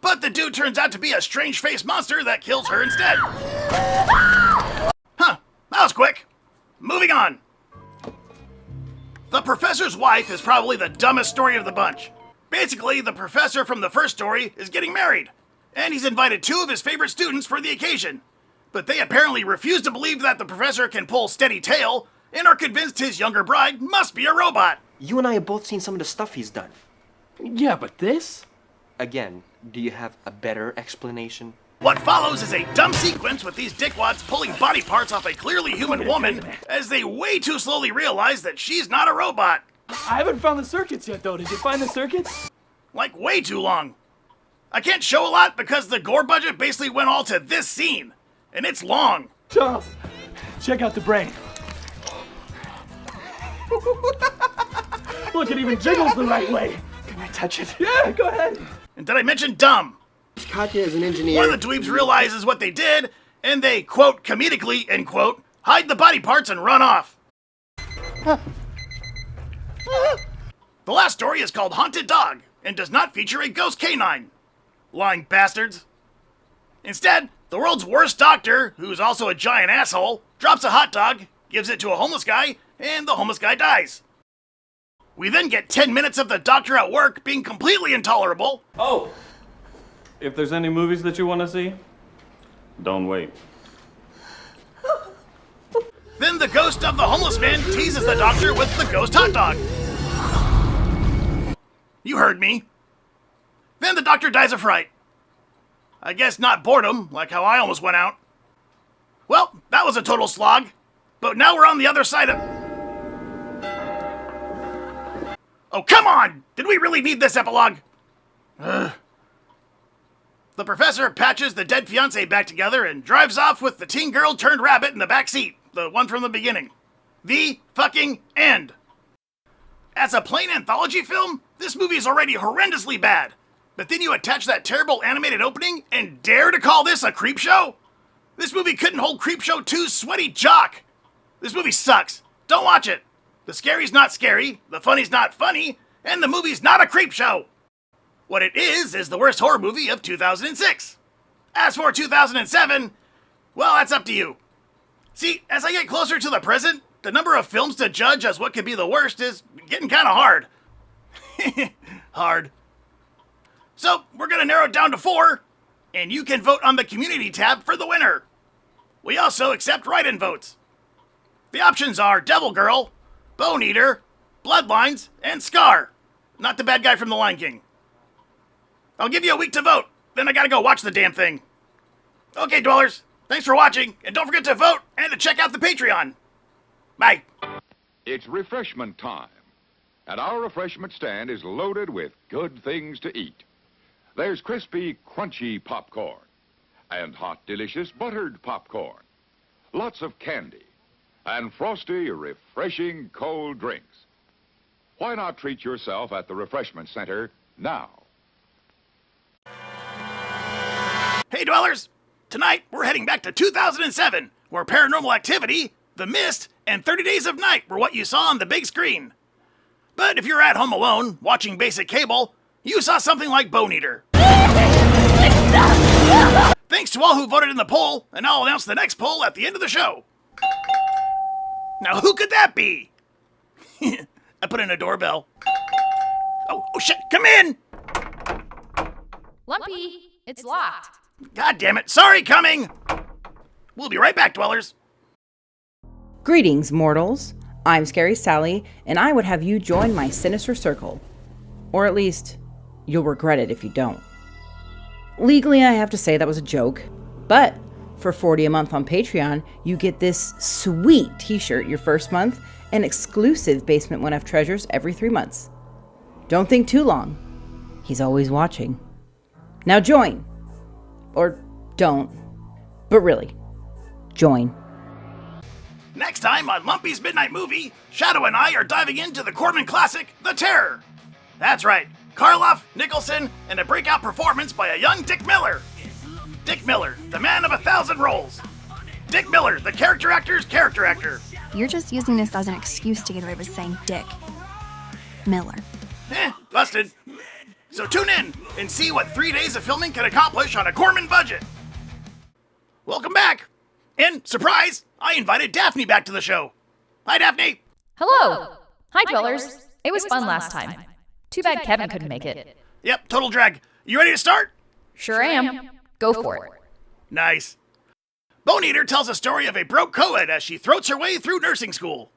But the dude turns out to be a strange-faced monster that kills her instead. Huh, that was quick. Moving on. The professor's wife is probably the dumbest story of the bunch. Basically, the professor from the first story is getting married, and he's invited 2 of his favorite students for the occasion. But they apparently refuse to believe that the professor can pull steady tail, and are convinced his younger bride must be a robot. You and I have both seen some of the stuff he's done. Yeah, but this? Again, do you have a better explanation? What follows is a dumb sequence with these dickwads pulling body parts off a clearly human woman as they way too slowly realize that she's not a robot. I haven't found the circuits yet, though. Did you find the circuits? Like, way too long. I can't show a lot because the gore budget basically went all to this scene, and it's long. Charles, check out the brain. Look, it even jiggles the right way. Can I touch it? Yeah, go ahead. And did I mention dumb? Katya is an engineer. One of the dweebs realizes what they did, and they, quote, comedically, end quote, hide the body parts and run off. The last story is called Haunted Dog, and does not feature a ghost canine. Lying bastards. Instead, the world's worst doctor, who's also a giant asshole, drops a hot dog, gives it to a homeless guy, and the homeless guy dies. We then get 10 minutes of the doctor at work being completely intolerable. Oh! If there's any movies that you want to see, don't wait. Then the ghost of the homeless man teases the doctor with the ghost hot dog. You heard me. Then the doctor dies of fright. I guess not boredom, like how I almost went out. Well, that was a total slog. But now we're on the other side of... Oh, come on! Did we really need this epilogue? Ugh. The professor patches the dead fiancé back together and drives off with the teen girl turned rabbit in the back seat, the one from the beginning. The fucking end. As a plain anthology film, this movie is already horrendously bad. But then you attach that terrible animated opening and dare to call this a Creepshow? This movie couldn't hold Creepshow 2's sweaty jock. This movie sucks. Don't watch it. The scary's not scary, the funny's not funny, and the movie's not a Creepshow. What it is the worst horror movie of 2006. As for 2007, well, that's up to you. See, as I get closer to the present, the number of films to judge as what could be the worst is getting kind of hard. Hard. So, we're going to narrow it down to 4, and you can vote on the community tab for the winner. We also accept write-in votes. The options are Devil Girl, Bone Eater, Bloodlines, and Scar. Not the bad guy from The Lion King. I'll give you a week to vote, then I gotta go watch the damn thing. Okay, dwellers, thanks for watching, and don't forget to vote and to check out the Patreon. Bye. It's refreshment time, and our refreshment stand is loaded with good things to eat. There's crispy, crunchy popcorn, and hot, delicious buttered popcorn. Lots of candy, and frosty, refreshing cold drinks. Why not treat yourself at the Refreshment Center now? Hey, dwellers! Tonight, we're heading back to 2007, where Paranormal Activity, The Mist, and 30 Days of Night were what you saw on the big screen. But if you're at home alone, watching basic cable, you saw something like Bone Eater. Thanks to all who voted in the poll, and I'll announce the next poll at the end of the show. Now, who could that be? I put in a doorbell. Oh, shit, come in! Lumpy, it's locked. God damn it, sorry, coming! We'll be right back, dwellers. Greetings, mortals. I'm Scary Sally, and I would have you join my sinister circle. Or at least, you'll regret it if you don't. Legally, I have to say that was a joke, but for $40 a month on Patreon, you get this sweet t-shirt your first month and exclusive Basement 1F treasures every 3 months. Don't think too long. He's always watching. Now join. Or don't. But really, join. Next time on Lumpy's Midnight Movie, Shadow and I are diving into the Corman classic, The Terror. That's right, Karloff, Nicholson, and a breakout performance by a young Dick Miller. Dick Miller, the man of 1,000 roles. Dick Miller, the character actor's character actor. You're just using this as an excuse to get away with saying Dick Miller. Busted. So tune in and see what 3 days of filming can accomplish on a Corman budget. Welcome back. And, surprise, I invited Daphne back to the show. Hi, Daphne. Hello. Hi, dwellers. It was fun last time. Too bad Kevin couldn't make it. Yep, total drag. You ready to start? Sure am. Go for it. Nice. Bone Eater tells a story of a broke co-ed as she throats her way through nursing school.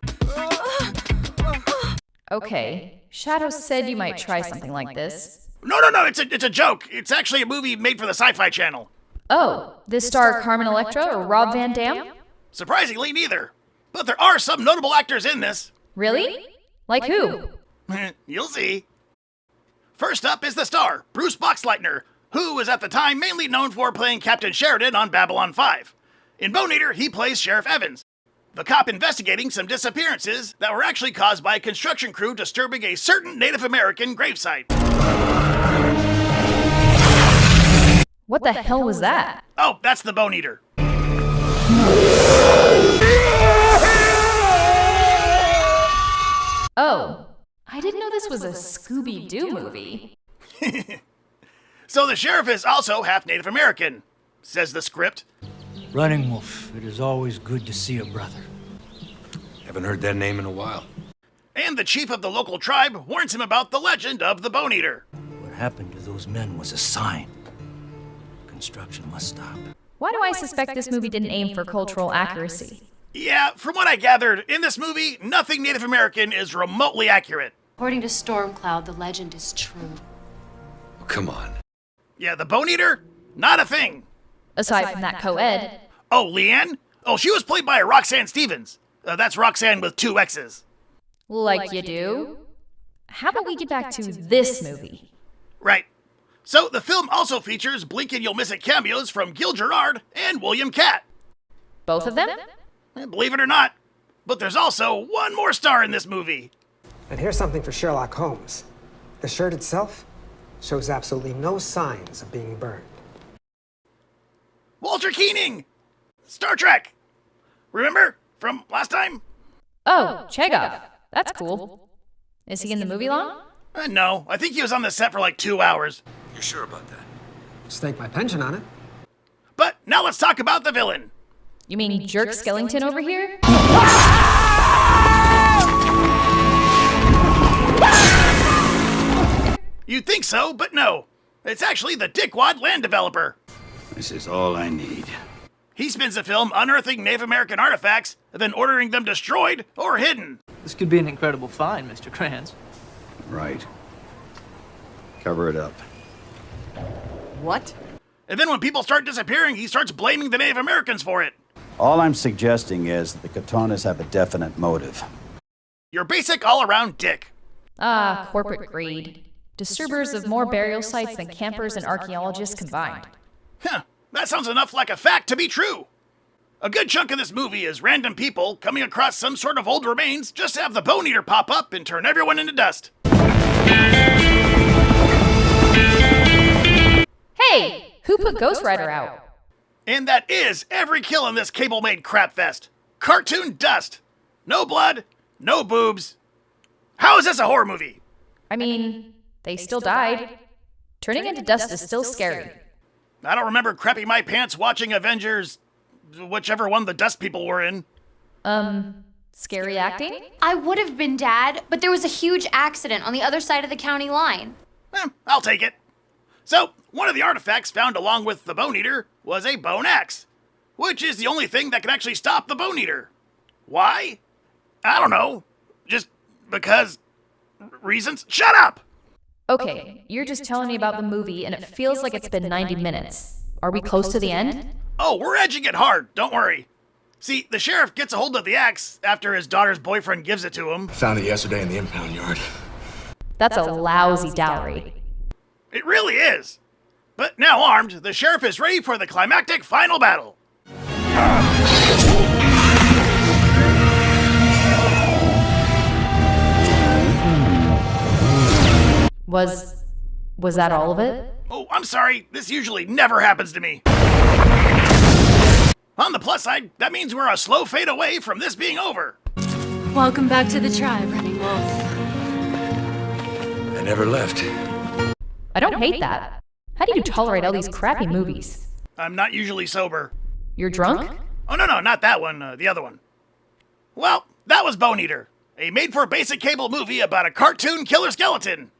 Okay. Shadow said you might try something like this. No, it's a joke. It's actually a movie made for the Sci-Fi Channel. Oh, this star Carmen Electra or Rob Van Dam? Surprisingly, neither. But there are some notable actors in this. Really? Like who? You'll see. First up is the star, Bruce Boxleitner, who was at the time mainly known for playing Captain Sheridan on Babylon 5. In Bone Eater, he plays Sheriff Evans, the cop investigating some disappearances that were actually caused by a construction crew disturbing a certain Native American gravesite. What the hell was that? Oh, that's the Bone Eater. Oh, I didn't know this was a Scooby-Doo movie. So the sheriff is also half Native American, says the script. Running Wolf, it is always good to see a brother. Haven't heard that name in a while. And the chief of the local tribe warns him about the legend of the Bone Eater. What happened to those men was a sign. Construction must stop. Why do I suspect this movie didn't aim for cultural accuracy? Yeah, from what I gathered, in this movie, nothing Native American is remotely accurate. According to Stormcloud, the legend is true. Oh, come on. Yeah, the Bone Eater? Not a thing. Aside from that co-ed. Oh, Leanne? Oh, she was played by Roxanne Stevens. That's Roxanne with 2 X's. Like you do? How about we get back to this movie? Right. So the film also features Blink and You'll Miss It cameos from Gil Gerard and William Catt. Both of them? Believe it or not. But there's also one more star in this movie. And here's something for Sherlock Holmes. The shirt itself shows absolutely no signs of being burned. Walter Koenig! Star Trek! Remember from last time? Oh, Chekhov. That's cool. Is he in the movie long? No, I think he was on the set for like 2 hours. You're sure about that? Stake my pension on it. But now let's talk about the villain. You mean Jerk Skellington over here? You'd think so, but no. It's actually the dickwad land developer. This is all I need. He spends the film unearthing Native American artifacts and then ordering them destroyed or hidden. This could be an incredible find, Mr. Kranz. Right. Cover it up. What? And then when people start disappearing, he starts blaming the Native Americans for it. All I'm suggesting is that the Katonas have a definite motive. Your basic all-around dick. Ah, corporate greed. Disturbers of more burial sites than campers and archaeologists combined. Huh, that sounds enough like a fact to be true. A good chunk of this movie is random people coming across some sort of old remains just to have the Bone Eater pop up and turn everyone into dust. Hey, who put Ghost Rider out? And that is every kill in this cable-made crapfest. Cartoon dust. No blood, no boobs. How is this a horror movie? I mean, they still died. Turning into dust is still scary. I don't remember crapping my pants watching Avengers, whichever one the dust people were in. Scary acting? I would have been, Dad, but there was a huge accident on the other side of the county line. I'll take it. So, one of the artifacts found along with the Bone Eater was a bone axe, which is the only thing that can actually stop the Bone Eater. Why? I don't know. Just because reasons? Shut up! Okay, you're just telling me about the movie and it feels like it's been 90 minutes. Are we close to the end? Oh, we're edging it hard, don't worry. See, the sheriff gets a hold of the axe after his daughter's boyfriend gives it to him. Found it yesterday in the impound yard. That's a lousy dowry. It really is. But now armed, the sheriff is ready for the climactic final battle. Was that all of it? Oh, I'm sorry. This usually never happens to me. On the plus side, that means we're a slow fade away from this being over. Welcome back to the tribe, Running Wolf. I never left. I don't hate that. How do you tolerate all these crappy movies? I'm not usually sober. You're drunk? Oh, no, not that one. The other one. Well, that was Bone Eater, a made-for-basic cable movie about a cartoon killer skeleton.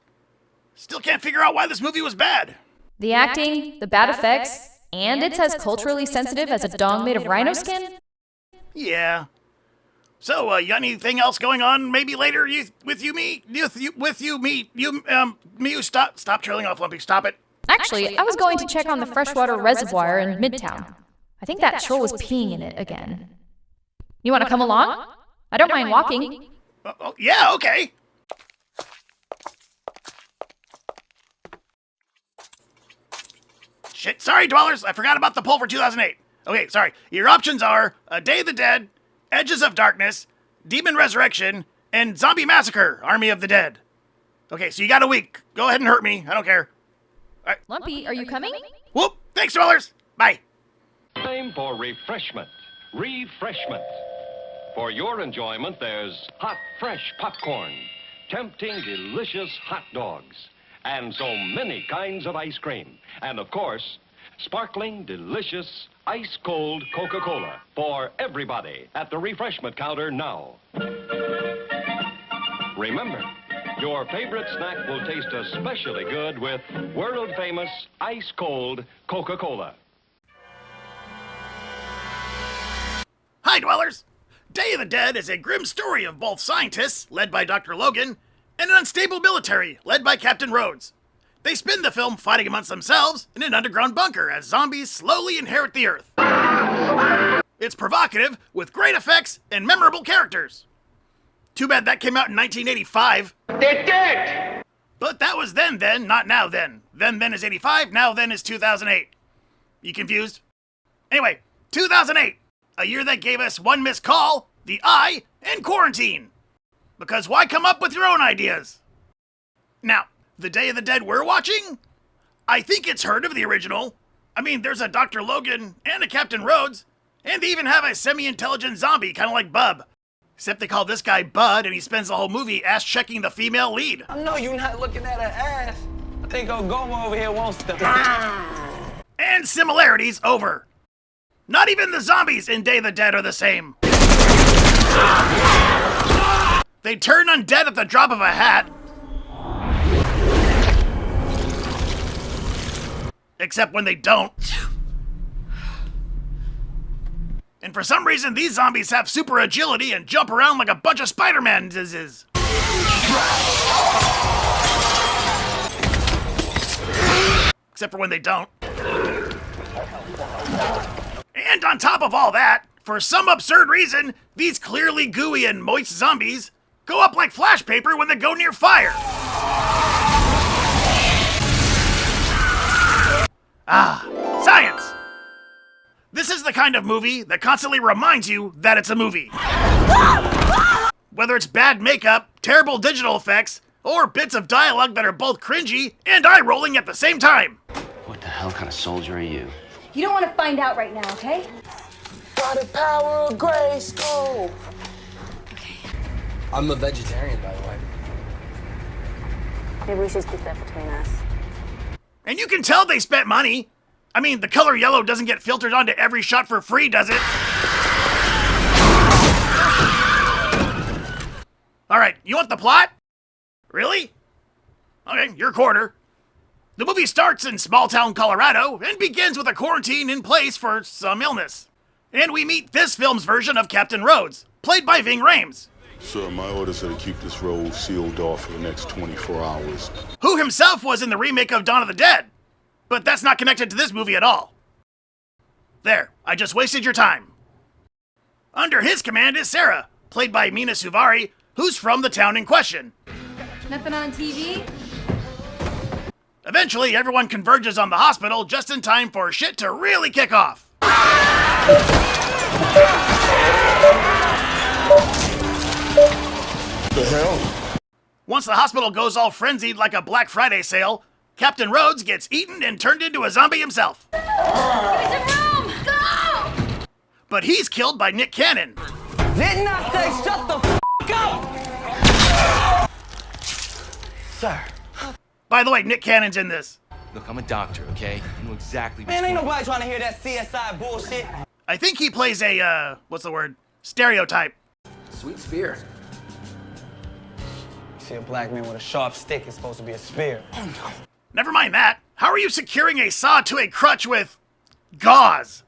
Still can't figure out why this movie was bad. The acting, the bad effects, and it's as culturally sensitive as a dong made of rhino skin? Yeah. So, you got anything else going on? Maybe later, stop trailing off, Lumpy. Stop it. Actually, I was going to check on the freshwater reservoir in Midtown. I think that troll was peeing in it again. You want to come along? I don't mind walking. Yeah, okay. Shit, sorry, dwellers. I forgot about the poll for 2008. Okay, sorry. Your options are A Day of the Dead, Edges of Darkness, Demon Resurrection, and Zombie Massacre, Army of the Dead. Okay, so you got a week. Go ahead and hurt me. I don't care. Lumpy, are you coming? Whoop! Thanks, dwellers. Bye. Time for refreshment. Refreshment. For your enjoyment, there's hot, fresh popcorn, tempting, delicious hot dogs, and so many kinds of ice cream. And of course, sparkling, delicious, ice-cold Coca-Cola for everybody at the refreshment counter now. Remember, your favorite snack will taste especially good with world-famous ice-cold Coca-Cola. Hi, dwellers. Day of the Dead is a grim story of both scientists, led by Dr. Logan, and an unstable military, led by Captain Rhodes. They spend the film fighting amongst themselves in an underground bunker as zombies slowly inherit the Earth. It's provocative, with great effects and memorable characters. Too bad that came out in 1985. They're dead! But that was then, not now then. Then is 85, now then is 2008. You confused? Anyway, 2008. A year that gave us One Missed Call, The Eye, and Quarantine. Because why come up with your own ideas? Now, the Day of the Dead we're watching? I think it's heard of the original. I mean, there's a Dr. Logan and a Captain Rhodes, and they even have a semi-intelligent zombie, kind of like Bub. Except they call this guy Bud, and he spends the whole movie ass-checking the female lead. I know you're not looking at her ass. I think Ogoma over here wants to. And similarities over. Not even the zombies in Day of the Dead are the same. They turn undead at the drop of a hat. Except when they don't. And for some reason, these zombies have super agility and jump around like a bunch of Spider-Man zizzes. Except for when they don't. And on top of all that, for some absurd reason, these clearly gooey and moist zombies go up like flash paper when they go near fire. Ah, science! This is the kind of movie that constantly reminds you that it's a movie. Whether it's bad makeup, terrible digital effects, or bits of dialogue that are both cringy and eye-rolling at the same time. What the hell kind of soldier are you? You don't want to find out right now, okay? By the power of Grayskull. I'm a vegetarian, by the way. Maybe we should keep that between us. And you can tell they spent money. I mean, the color yellow doesn't get filtered onto every shot for free, does it? All right, you want the plot? Really? Okay, your quarter. The movie starts in small-town Colorado and begins with a quarantine in place for some illness. And we meet this film's version of Captain Rhodes, played by Ving Rhames. Sir, my orders are to keep this road sealed off for the next 24 hours. Who himself was in the remake of Dawn of the Dead. But that's not connected to this movie at all. There, I just wasted your time. Under his command is Sarah, played by Mina Suvari, who's from the town in question. Nothing on TV? Eventually, everyone converges on the hospital just in time for shit to really kick off. The hell? Once the hospital goes all frenzied like a Black Friday sale, Captain Rhodes gets eaten and turned into a zombie himself. Give me some room! Go! But he's killed by Nick Cannon. Didn't I say shut the f up? Sir. By the way, Nick Cannon's in this. Look, I'm a doctor, okay? I know exactly what's Man, ain't going nobody trying to hear that CSI bullshit. I think he plays a, what's the word? Stereotype. Sweet spear. See, a black man with a sharp stick is supposed to be a spear. Oh, no. Never mind that. How are you securing a saw to a crutch with gauze?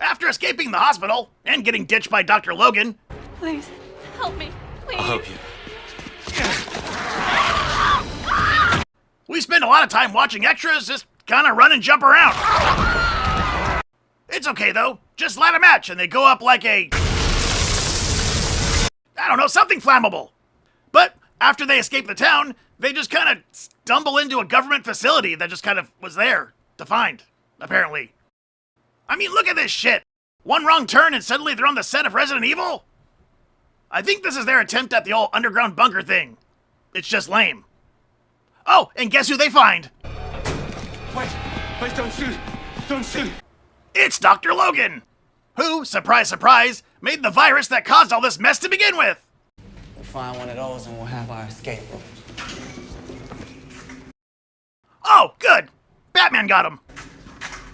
After escaping the hospital and getting ditched by Dr. Logan, Please, help me. Please. I'll help you. we spend a lot of time watching extras just kind of run and jump around. It's okay, though. Just light a match and they go up like a... I don't know, something flammable. But after they escape the town, they just kind of stumble into a government facility that just kind of was there to find, apparently. I mean, look at this shit. One wrong turn and suddenly they're on the set of Resident Evil? I think this is their attempt at the old underground bunker thing. It's just lame. Oh, and guess who they find? Wait, Please don't shoot. Don't shoot. It's Dr. Logan, who, surprise, surprise, made the virus that caused all this mess to begin with. We'll find one of those and we'll have our escape. Oh, good. Batman got him.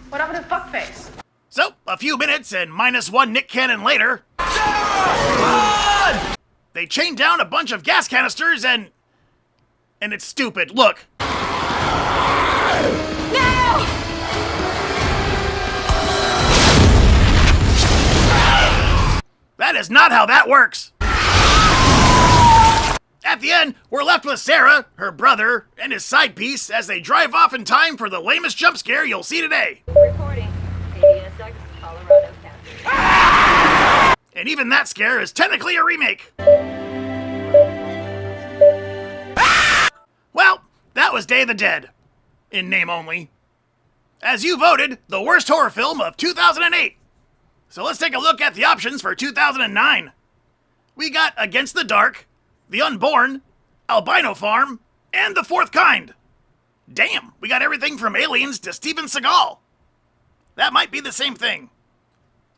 What happened to Fuckface? So, a few minutes and -1 Nick Cannon later, they chained down a bunch of gas canisters and it's stupid. Look. No! That is not how that works. At the end, we're left with Sarah, her brother, and his side piece as they drive off in time for the lamest jump scare you'll see today. Reporting. ADSX, Colorado County. And even that scare is technically a remake. Well, that was Day of the Dead. In name only. As you voted, the worst horror film of 2008. So let's take a look at the options for 2009. We got Against the Dark, The Unborn, Albino Farm, and The Fourth Kind. Damn, we got everything from Aliens to Steven Seagal. That might be the same thing.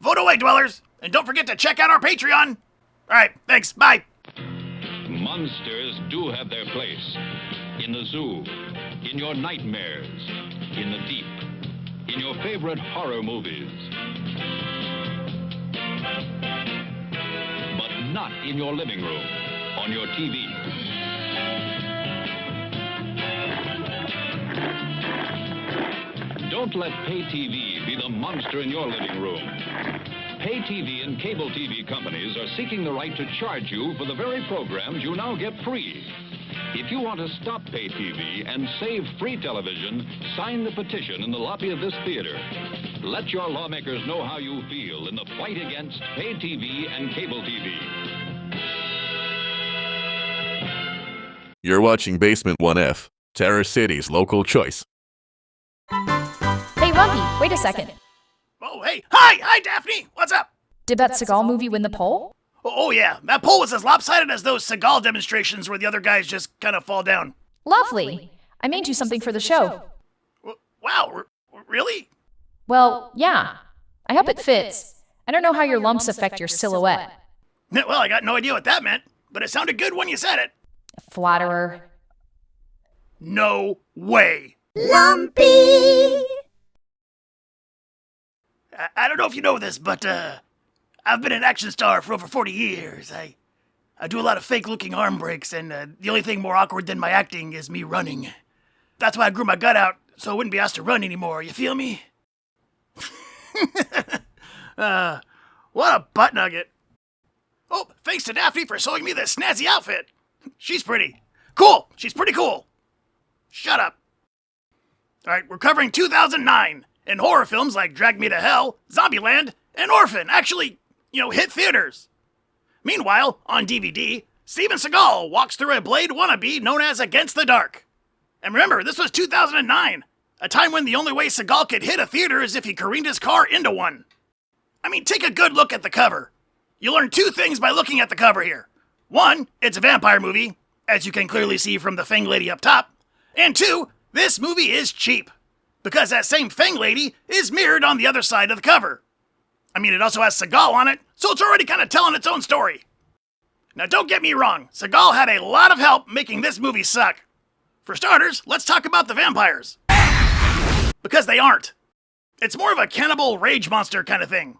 Vote away, dwellers, and don't forget to check out our Patreon. Alright, thanks, bye. Monsters do have their place. In the zoo, in your nightmares, in the deep, in your favorite horror movies. But not in your living room, on your TV. Don't let pay TV be the monster in your living room. Pay TV and cable TV companies are seeking the right to charge you for the very programs you now get free. If you want to stop pay TV and save free television, sign the petition in the lobby of this theater. Let your lawmakers know how you feel in the fight against pay TV and cable TV. You're watching Basement 1F, Terror City's local choice. Hey, Lumpy, wait a second. Oh, hey. Hi, Daphne. What's up? Did that Seagal movie win the poll? Oh, yeah. That poll was as lopsided as those Seagal demonstrations where the other guys just kind of fall down. Lovely. I made you something for the show. Wow, really? Well, yeah. I hope it fits. I don't know how your lumps affect your silhouette. Well, I got no idea what that meant, but it sounded good when you said it. Flatterer. No way. Lumpy! I don't know if you know this, but I've been an action star for over 40 years. I do a lot of fake-looking arm breaks, and the only thing more awkward than my acting is me running. That's why I grew my gut out, so I wouldn't be asked to run anymore, you feel me? What a butt nugget. Oh, thanks to Daphne for sewing me this snazzy outfit. She's pretty. Cool, she's pretty cool. Shut up. Alright, we're covering 2009, and horror films like Drag Me to Hell, Zombieland, and Orphan actually, hit theaters. Meanwhile, on DVD, Steven Seagal walks through a Blade wannabe known as Against the Dark. And remember, this was 2009, a time when the only way Seagal could hit a theater is if he careened his car into one. I mean, take a good look at the cover. You learn two things by looking at the cover here. One, it's a vampire movie, as you can clearly see from the Fang Lady up top. And two, this movie is cheap, because that same Fang Lady is mirrored on the other side of the cover. I mean, it also has Seagal on it, so it's already kind of telling its own story. Now, don't get me wrong, Seagal had a lot of help making this movie suck. For starters, let's talk about the vampires. Because they aren't. It's more of a cannibal rage monster kind of thing.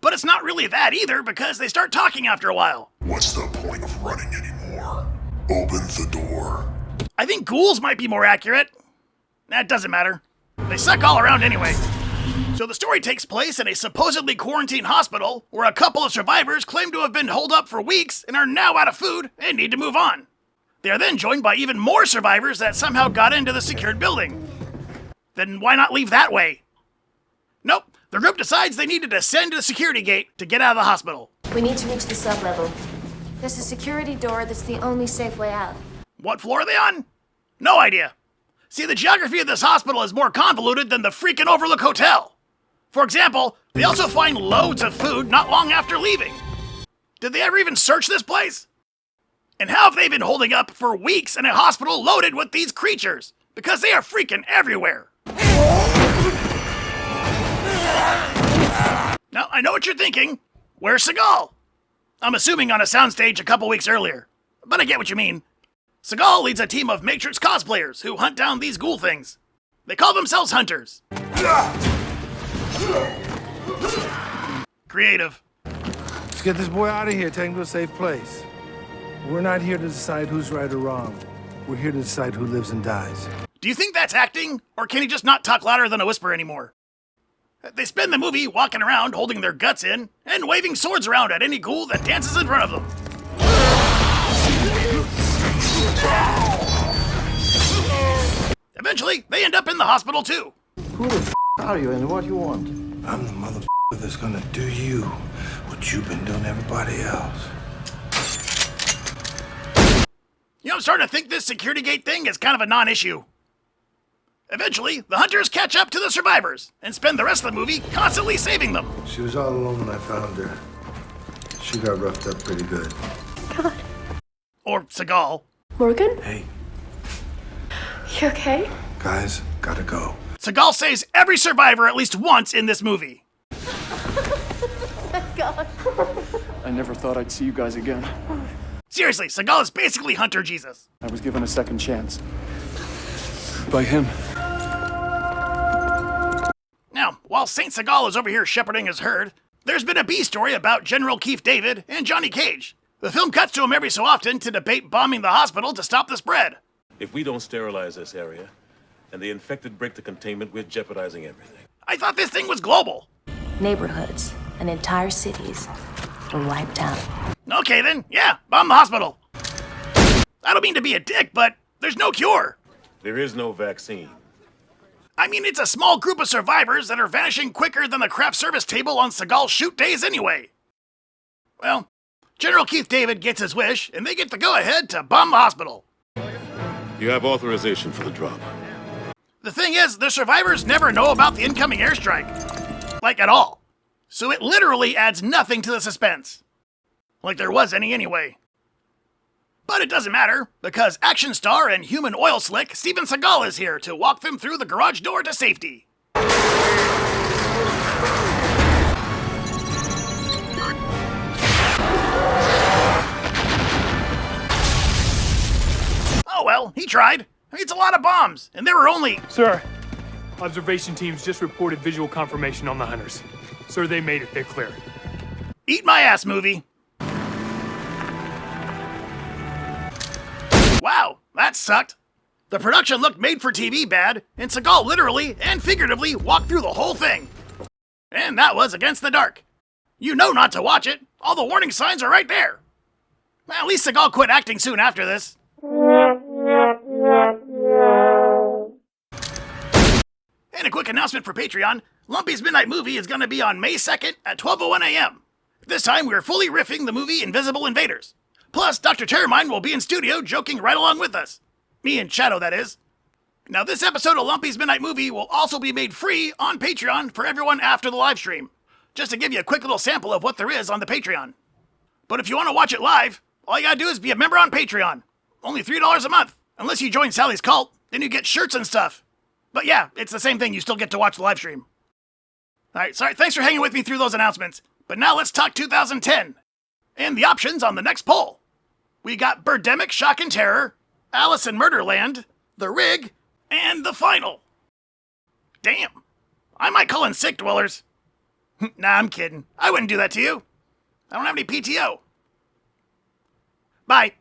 But it's not really that either, because they start talking after a while. What's the point of running anymore? Open the door. I think ghouls might be more accurate. That doesn't matter. They suck all around anyway. So the story takes place in a supposedly quarantined hospital where a couple of survivors claim to have been holed up for weeks and are now out of food and need to move on. They are then joined by even more survivors that somehow got into the secured building. Then why not leave that way? Nope, the group decides they need to descend to the security gate to get out of the hospital. We need to reach the sub-level. There's a security door that's the only safe way out. What floor are they on? No idea. See, the geography of this hospital is more convoluted than the freaking Overlook Hotel. For example, they also find loads of food not long after leaving. Did they ever even search this place? And how have they been holding up for weeks in a hospital loaded with these creatures? Because they are freaking everywhere. Now, I know what you're thinking. Where's Seagal? I'm assuming on a soundstage a couple weeks earlier. But I get what you mean. Seagal leads a team of Matrix cosplayers who hunt down these ghoul things. They call themselves hunters. Creative. Let's get this boy out of here, take him to a safe place. We're not here to decide who's right or wrong. We're here to decide who lives and dies. Do you think that's acting? Or can he just not talk louder than a whisper anymore? They spend the movie walking around holding their guts in and waving swords around at any ghoul that dances in front of them. Eventually, they end up in the hospital too. Who the f are you and what do you want? I'm the mother that's gonna do you what you've been doing to everybody else. You know, I'm starting to think this security gate thing is kind of a non-issue. Eventually, the hunters catch up to the survivors and spend the rest of the movie constantly saving them. She was all alone when I found her. She got roughed up pretty good. God. Or Seagal. Morgan? Hey. You okay? Guys, gotta go. Seagal saves every survivor at least once in this movie. Thank God. I never thought I'd see you guys again. Seriously, Seagal is basically Hunter Jesus. I was given a second chance. By him. Now, while Saint Seagal is over here shepherding his herd, there's been a B story about General Keith David and Johnny Cage. The film cuts to him every so often to debate bombing the hospital to stop the spread. If we don't sterilize this area, and the infected break the containment, we're jeopardizing everything. I thought this thing was global. Neighborhoods and entire cities were wiped out. Okay then, yeah, bomb the hospital. I don't mean to be a dick, but there's no cure. There is no vaccine. I mean, it's a small group of survivors that are vanishing quicker than the craft service table on Seagal's shoot days anyway. Well, General Keith David gets his wish, and they get the go-ahead to bomb the hospital. You have authorization for the drop. The thing is, the survivors never know about the incoming airstrike. Like, at all. So it literally adds nothing to the suspense. Like there was any anyway. But it doesn't matter, because action star and human oil slick Steven Seagal is here to walk them through the garage door to safety. Oh well, he tried. It's a lot of bombs, and there were only... Sir, observation teams just reported visual confirmation on the hunters. Sir, they made it. They're clear. Eat my ass, movie. Wow, that sucked. The production looked made for TV bad, and Seagal literally and figuratively walked through the whole thing. And that was against the dark. You know not to watch it. All the warning signs are right there. Well, at least Seagal quit acting soon after this. And a quick announcement for Patreon. Lumpy's Midnight Movie is going to be on May 2nd at 12:01 a.m. This time we're fully riffing the movie Invisible Invaders. Plus, Dr. Terrormine will be in studio joking right along with us. Me and Shadow, that is. Now, this episode of Lumpy's Midnight Movie will also be made free on Patreon for everyone after the live stream. Just to give you a quick little sample of what there is on the Patreon. But if you want to watch it live, all you gotta do is be a member on Patreon. Only $3 a month. Unless you join Sally's cult, then you get shirts and stuff. But yeah, it's the same thing. You still get to watch the live stream. Alright, sorry, thanks for hanging with me through those announcements. But now let's talk 2010. And the options on the next poll. We got Birdemic Shock and Terror, Alice in Murderland, The Rig, and The Final. Damn. I might call in sick, dwellers. Nah, I'm kidding. I wouldn't do that to you. I don't have any PTO. Bye.